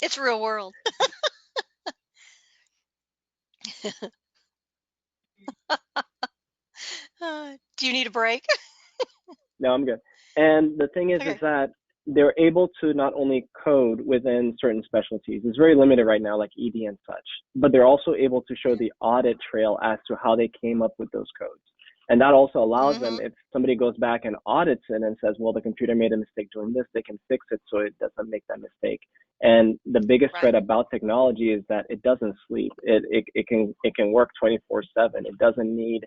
It's real world. Do you need a break?
No, I'm good. And the thing is
Okay.
that they're able to not only code within certain specialties. It's very limited right now, like ED and such, but they're also able to show the audit trail as to how they came up with those codes. And that also allows them, if somebody goes back and audits it and says, well, the computer made a mistake doing this, they can fix it so it doesn't make that mistake. And the biggest threat about technology is that it doesn't sleep. It can work 24/7. It doesn't need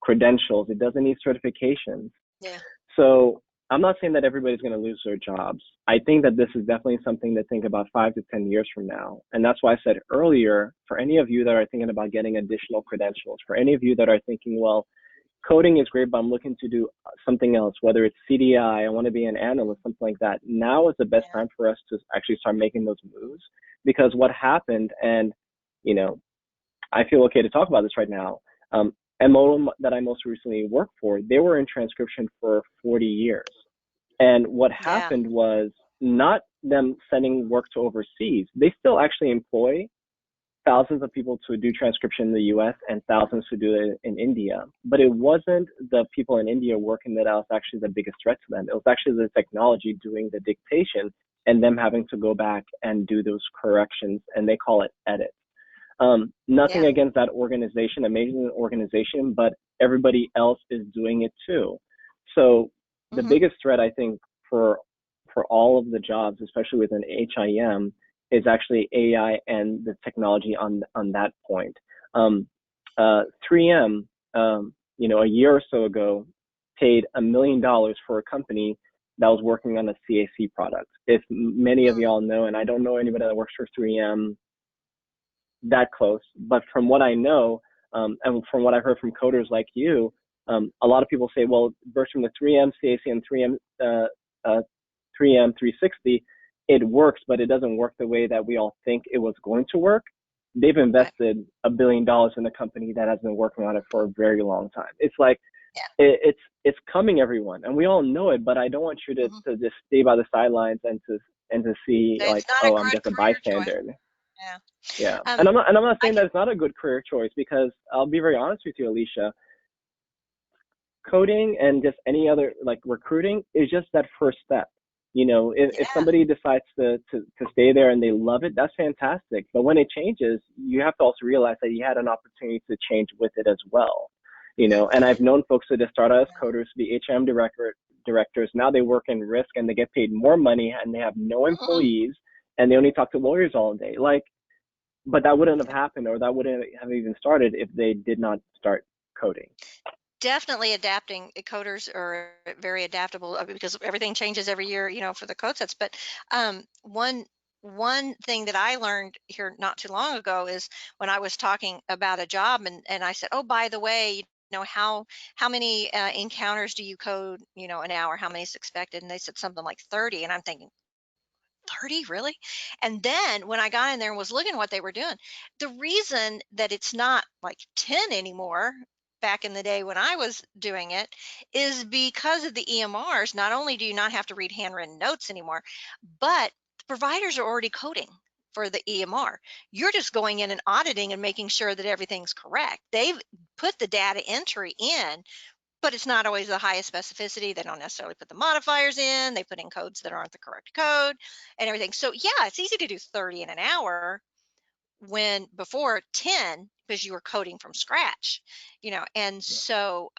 credentials. It doesn't need certifications.
Yeah.
So I'm not saying that everybody's going to lose their jobs. I think that this is definitely something to think about 5 to 10 years from now. And that's why I said earlier, for any of you that are thinking about getting additional credentials, for any of you that are thinking, well, coding is great, but I'm looking to do something else, whether it's CDI, I want to be an analyst, something like that. Now is the best time for us to actually start making those moves, because what happened, and, I feel okay to talk about this right now. MO that I most recently worked for, they were in transcription for 40 years. And what happened was not them sending work to overseas. They still actually employ thousands of people to do transcription in the US and thousands to do it in India. But it wasn't the people in India working that was actually the biggest threat to them. It was actually the technology doing the dictation and them having to go back and do those corrections, and they call it edits. Nothing against that organization, amazing organization, but everybody else is doing it too. So the biggest threat, I think, for all of the jobs, especially within HIM, is actually AI and the technology on that point. 3M, a year or so ago, paid $1 million for a company that was working on a CAC product. If many of y'all know, and I don't know anybody that works for 3M that close, but from what I know, and from what I've heard from coders like you, a lot of people say, well, Bertram, the 3M CAC and 3M 360, it works, but it doesn't work the way that we all think it was going to work. They've invested $1 billion in a company that has been working on it for a very long time. It's like, it's coming, everyone, and we all know it, but I don't want you to just stay by the sidelines and to see like, oh, I'm just a bystander. Yeah. And I'm not saying that it's not a good career choice, because I'll be very honest with you, Alicia. Coding and just any other, like, recruiting is just that first step. If somebody decides to stay there and they love it, that's fantastic. But when it changes, you have to also realize that you had an opportunity to change with it as well. And I've known folks that just start out as coders to be HM directors. Now they work in risk and they get paid more money and they have no employees and they only talk to lawyers all day. But that wouldn't have happened, or that wouldn't have even started if they did not start coding.
Definitely adapting. Coders are very adaptable because everything changes every year, for the code sets. But one thing that I learned here not too long ago is when I was talking about a job, and I said, oh, by the way, how many encounters do you code, an hour? How many is expected? And they said something like 30, and I'm thinking, 30, really? And then when I got in there and was looking at what they were doing, the reason that it's not like 10 anymore, back in the day when I was doing it, is because of the EMRs. Not only do you not have to read handwritten notes anymore, but the providers are already coding for the EMR. You're just going in and auditing and making sure that everything's correct. They've put the data entry in, but it's not always the highest specificity. They don't necessarily put the modifiers in. They put in codes that aren't the correct code and everything. So yeah, it's easy to do 30 in an hour. when before 10, because you were coding from scratch, and so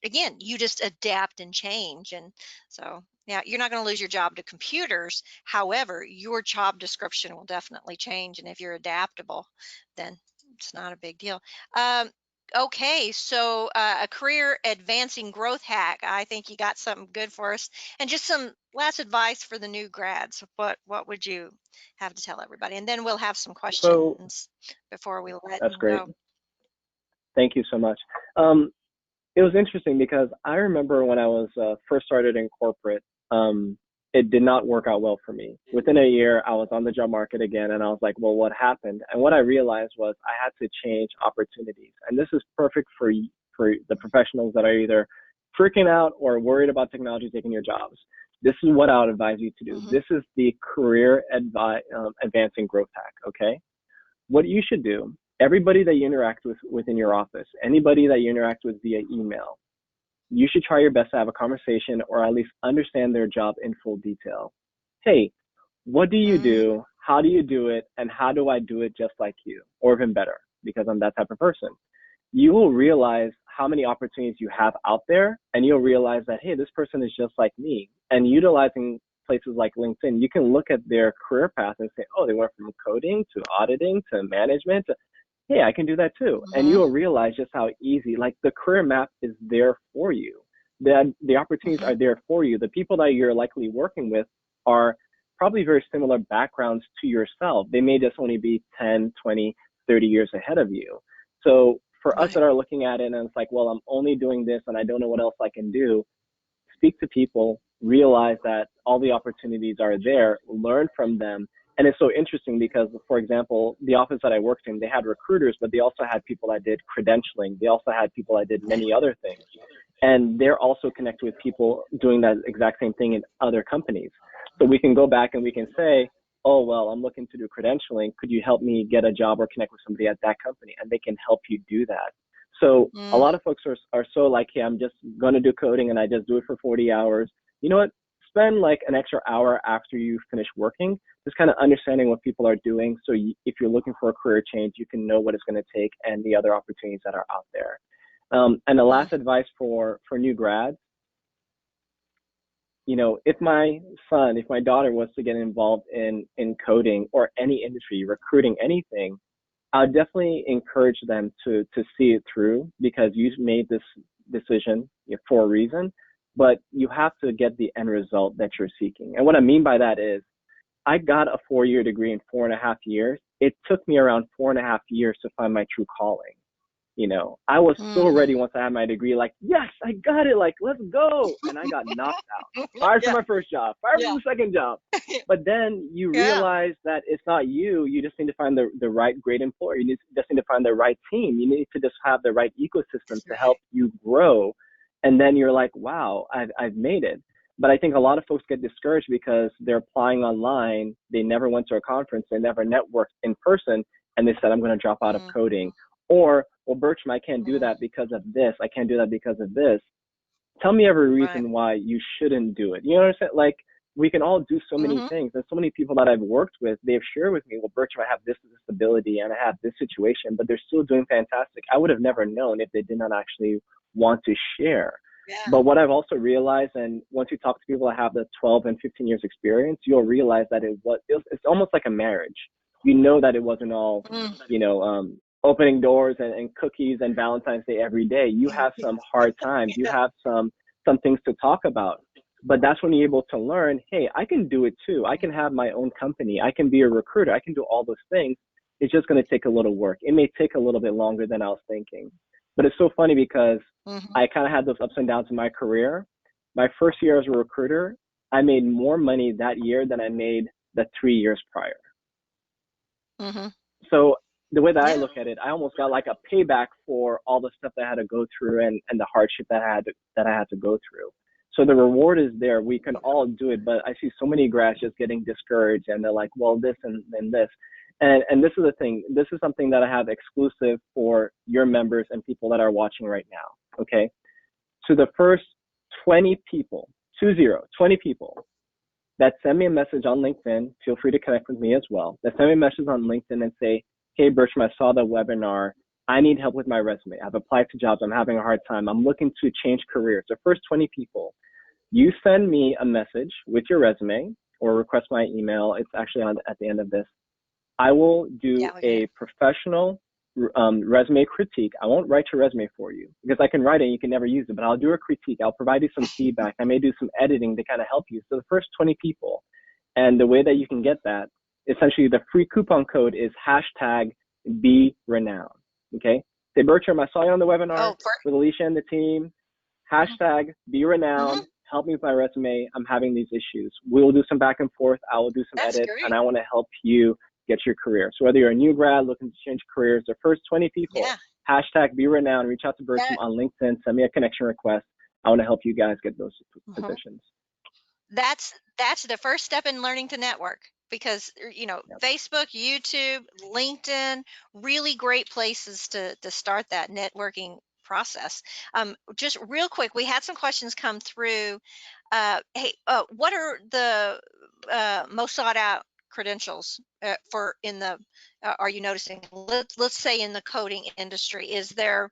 again, you just adapt and change. And so, yeah, you're not going to lose your job to computers. However, your job description will definitely change. And if you're adaptable, then it's not a big deal. Okay, so a career advancing growth hack. I think you got something good for us. And just some last advice for the new grads. What would you have to tell everybody? And then we'll have some
So
questions before we let
that's
you
great.
go.
Thank you so much. It was interesting because I remember when I was first started in corporate, it did not work out well for me. Within a year, I was on the job market again, and I was like, well, what happened? And what I realized was I had to change opportunities. And this is perfect for the professionals that are either freaking out or worried about technology taking your jobs. This is what I would advise you to do. This is the career advancing growth hack, okay? What you should do, everybody that you interact with within your office, anybody that you interact with via email, you should try your best to have a conversation or at least understand their job in full detail. Hey, what do you do? How do you do it? And how do I do it just like you? Or even better, because I'm that type of person. You will realize how many opportunities you have out there, and you'll realize that, hey, this person is just like me. And utilizing places like LinkedIn, you can look at their career path and say, oh, they went from coding to auditing to management to, hey, I can do that too. And you will realize just how easy, like the career map is there for you. The opportunities are there for you. The people that you're likely working with are probably very similar backgrounds to yourself. They may just only be 10, 20, 30 years ahead of you. So for us that are looking at it and it's like, well, I'm only doing this and I don't know what else I can do, speak to people, realize that all the opportunities are there, learn from them. And it's so interesting because, for example, the office that I worked in, they had recruiters, but they also had people that did credentialing. They also had people that did many other things. And they're also connected with people doing that exact same thing in other companies. So we can go back and we can say, oh, well, I'm looking to do credentialing. Could you help me get a job or connect with somebody at that company? And they can help you do that. So a lot of folks are so like, hey, I'm just going to do coding and I just do it for 40 hours. You know what? Spend like an extra hour after you finish working, just kind of understanding what people are doing. So if you're looking for a career change, you can know what it's going to take and the other opportunities that are out there. And the last advice for new grads, you know, if my daughter was to get involved in coding or any industry, recruiting, anything, I would definitely encourage them to see it through, because you've made this decision for a reason, but you have to get the end result that you're seeking. And what I mean by that is, I got a 4-year degree in 4.5 years. It took me around 4.5 years to find my true calling. You know, I was so ready once I had my degree, like, yes, I got it, like, let's go. And I got knocked out, fired from my first job, fired from the second job. But then you realize that it's not you. You just need to find the right great employer. You just need to find the right team. You need to just have the right ecosystem to help you grow. And then you're like, wow, I've made it. But I think a lot of folks get discouraged because they're applying online. They never went to a conference. They never networked in person. And they said, I'm going to drop out of coding. Or, well, Bertram, I can't do that because of this. I can't do that because of this. Tell me every reason why you shouldn't do it. You know what I'm saying? Like, we can all do so many things. And so many people that I've worked with, they've shared with me, well, Bertram, I have this disability and I have this situation, but they're still doing fantastic. I would have never known if they did not actually want to share. But what I've also realized, and once you talk to people that have the 12 and 15 years experience, you'll realize that it's almost like a marriage. You know that it wasn't all, you know, opening doors and cookies and Valentine's Day every day. You have some hard times. You have some things to talk about. But that's when you're able to learn, hey, I can do it too. I can have my own company. I can be a recruiter. I can do all those things. It's just going to take a little work. It may take a little bit longer than I was thinking. But it's so funny because I kind of had those ups and downs in my career. My first year as a recruiter, I made more money that year than I made the 3 years prior. So the way that I look at it, I almost got like a payback for all the stuff that I had to go through and the hardship that I had to go through. So the reward is there. We can all do it, but I see so many grads just getting discouraged and they're like, well, this and this. And this is the thing. This is something that I have exclusive for your members and people that are watching right now. Okay. So the first 20 people that send me a message on LinkedIn, feel free to connect with me as well, that send me a message on LinkedIn and say, hey, Bertram, I saw the webinar. I need help with my resume. I've applied to jobs. I'm having a hard time. I'm looking to change careers. The first 20 people, you send me a message with your resume or request my email. It's actually at the end of this. I will do a professional resume critique. I won't write your resume for you because I can write it and you can never use it, but I'll do a critique. I'll provide you some feedback. I may do some editing to kind of help you. So the first 20 people, and the way that you can get that, essentially the free coupon code is #BeRenown. Okay? Say, Bertram, I saw you on the webinar with Alicia and the team. #BeRenown. Help me with my resume. I'm having these issues. We'll do some back and forth. I will do some edits, and I want to help you get your career. So whether you're a new grad looking to change careers, the first 20 people, #BeRenown, reach out to Bertram on LinkedIn, send me a connection request. I want to help you guys get those positions.
That's the first step in learning to network, because Facebook, YouTube, LinkedIn, really great places to start that networking process. Just real quick, we had some questions come through. Hey, what are the most sought out credentials are you noticing? Let's say in the coding industry, is there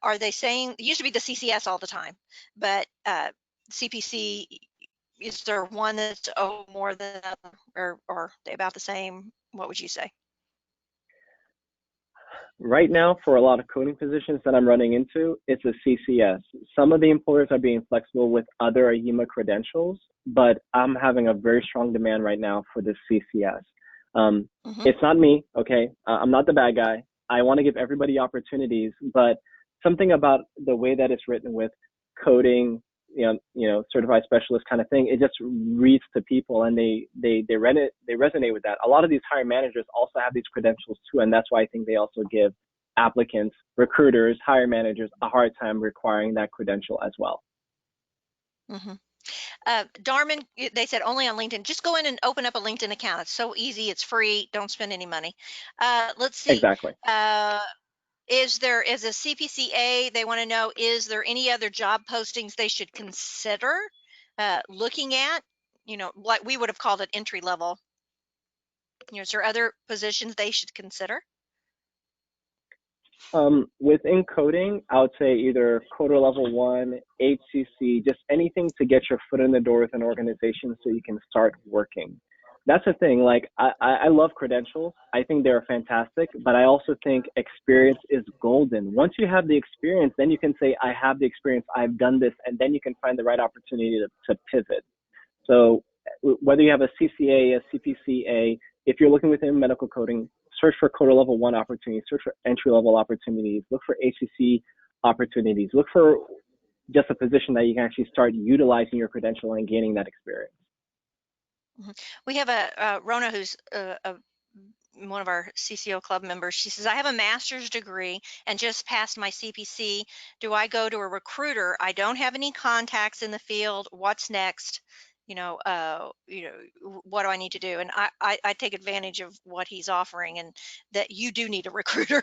are they saying it used to be the CCS all the time, but CPC, is there one that's more than or they about the same? What would you say?
Right now, for a lot of coding positions that I'm running into, it's a CCS. Some of the employers are being flexible with other AHIMA credentials, but I'm having a very strong demand right now for the CCS. It's not me, okay? I'm not the bad guy. I want to give everybody opportunities, but something about the way that it's written with coding, certified specialist kind of thing, it just reads to people, and they resonate with that. A lot of these hiring managers also have these credentials too, and that's why I think they also give applicants, recruiters, hiring managers a hard time requiring that credential as well.
Darman, they said only on LinkedIn. Just go in and open up a LinkedIn account. It's so easy. It's free. Don't spend any money. Let's see.
Exactly.
Is there, as a CPCA, they want to know, is there any other job postings they should consider looking at? Like we would have called it entry level. Is there other positions they should consider?
Within coding, I would say either coder level 1, HCC, just anything to get your foot in the door with an organization so you can start working. That's the thing. Like, I love credentials. I think they're fantastic, but I also think experience is golden. Once you have the experience, then you can say, I have the experience, I've done this, and then you can find the right opportunity to pivot. So whether you have a CCA, a CPCA, if you're looking within medical coding, search for coder level 1 opportunities, search for entry level opportunities, look for HCC opportunities, look for just a position that you can actually start utilizing your credential and gaining that experience.
We have a Rona, who's one of our CCO club members. She says, I have a master's degree and just passed my CPC. Do I go to a recruiter? I don't have any contacts in the field. What's next? What do I need to do? And I take advantage of what he's offering, and that you do need a recruiter.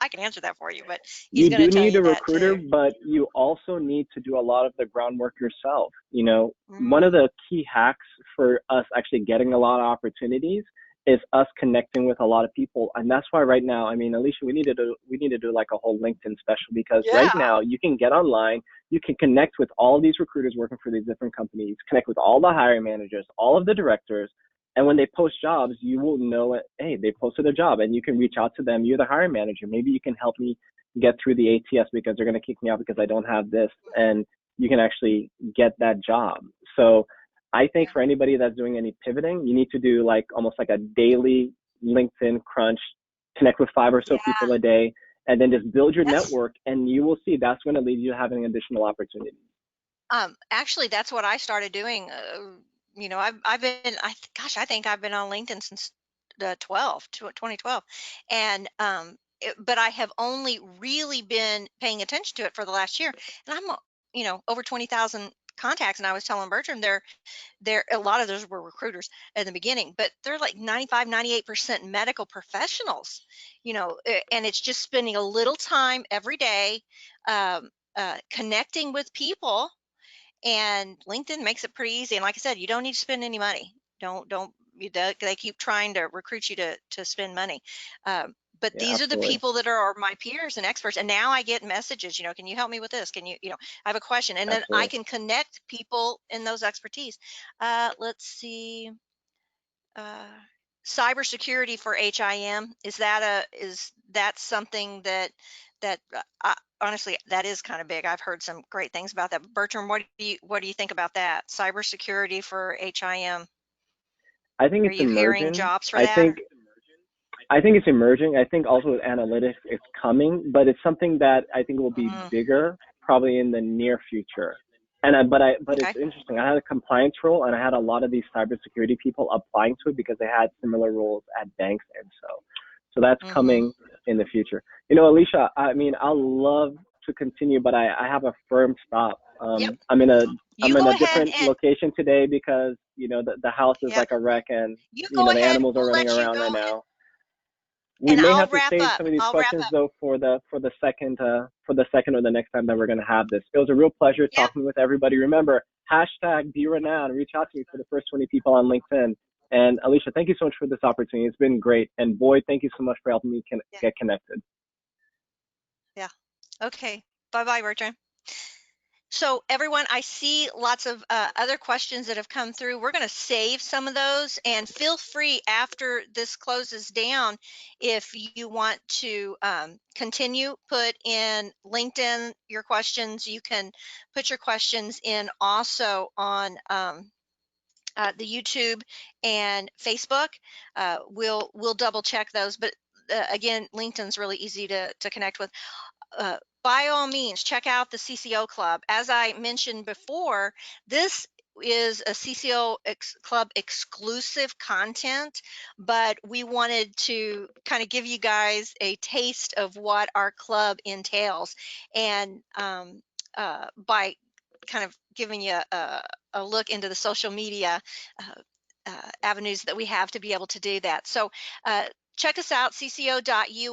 I can answer that for you, but he's going to tell you that too.
You do need a recruiter, but you also need to do a lot of the groundwork yourself. One of the key hacks for us actually getting a lot of opportunities is us connecting with a lot of people. And that's why right now, I mean, Alicia, we need to do like a whole LinkedIn special, because right now you can get online, you can connect with all these recruiters working for these different companies, connect with all the hiring managers, all of the directors. And when they post jobs, you will know, hey, they posted a job, and you can reach out to them. You're the hiring manager. Maybe you can help me get through the ATS because they're going to kick me out because I don't have this. And you can actually get that job. So I think for anybody that's doing any pivoting, you need to do like almost like a daily LinkedIn crunch, connect with 5 or so people a day, and then just build your network, and you will see that's going to lead you to having additional opportunities.
Actually, that's what I started doing. I've been, I think I've been on LinkedIn since 2012, and but I have only really been paying attention to it for the last year, and I'm over 20,000 contacts. And I was telling Bertram, a lot of those were recruiters in the beginning, but they're like 95-98% medical professionals, and it's just spending a little time every day connecting with people. And LinkedIn makes it pretty easy. And like I said, you don't need to spend any money. Don't they keep trying to recruit you to spend money. But
Yeah,
these are the
absolutely.
people that are my peers and experts. And now I get messages, can you help me with this? Can you, I have a question. And then I
Absolutely.
can connect people in those expertise. Let's see. Cybersecurity for HIM, is that something that honestly, that is kind of big. I've heard some great things about that. Bertram, what do you think about that? Cybersecurity for HIM.
I think
Are
it's
you hearing
emerging.
jobs for that?
I think it's emerging. I think also with analytics, it's coming, but it's something that I think will be bigger probably in the near future. But
Okay.
it's interesting. I had a compliance role, and I had a lot of these cybersecurity people applying to it because they had similar roles at banks, and so that's coming in the future. Alicia, I mean, I'll love to continue, but I have a firm stop.
Yep.
I'm in
You go
a
ahead
different
and
location today because the house is
yep.
like a wreck, and
You go
the
ahead.
animals are
We'll
running
let you
around
go,
right now. We
and
may
I'll
have to
wrap
save
up.
some of these questions though for the second or the next time that we're going to have this. It was a real pleasure
Yeah.
talking with everybody. Remember, #BeRenown. Reach out to me for the first 20 people on LinkedIn. And Alicia, thank you so much for this opportunity. It's been great. And Boyd, thank you so much for helping me get connected.
Yeah. Okay. Bye-bye, Bertrand. So everyone, I see lots of other questions that have come through. We're going to save some of those, and feel free after this closes down, if you want to continue, put in LinkedIn your questions. You can put your questions in also on the YouTube and Facebook. We'll double check those, but again, LinkedIn's really easy to connect with. By all means, check out the CCO Club. As I mentioned before, this is a CCO Club exclusive content, but we wanted to kind of give you guys a taste of what our club entails, and by kind of giving you a look into the social media avenues that we have to be able to do that. So check us out, cco.us/club.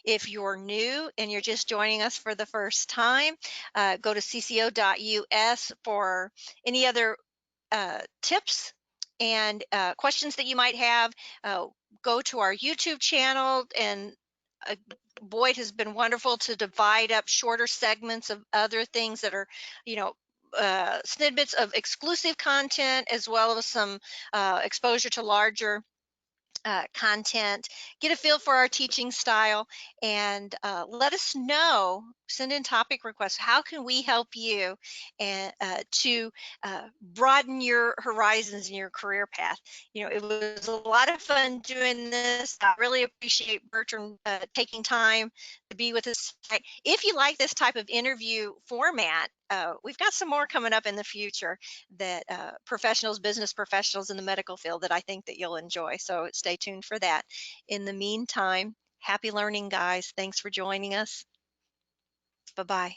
If you're new and you're just joining us for the first time, go to cco.us for any other tips and questions that you might have. Go to our YouTube channel, and Boyd has been wonderful to divide up shorter segments of other things that are, snippets of exclusive content, as well as some exposure to larger content. Get a feel for our teaching style, and let us know. Send in topic requests. How can we help you and to broaden your horizons in your career path? It was a lot of fun doing this. I really appreciate Bertram taking time to be with us. If you like this type of interview format, we've got some more coming up in the future that business professionals in the medical field, that I think that you'll enjoy. So stay tuned for that. In the meantime, happy learning, guys. Thanks for joining us. Bye-bye.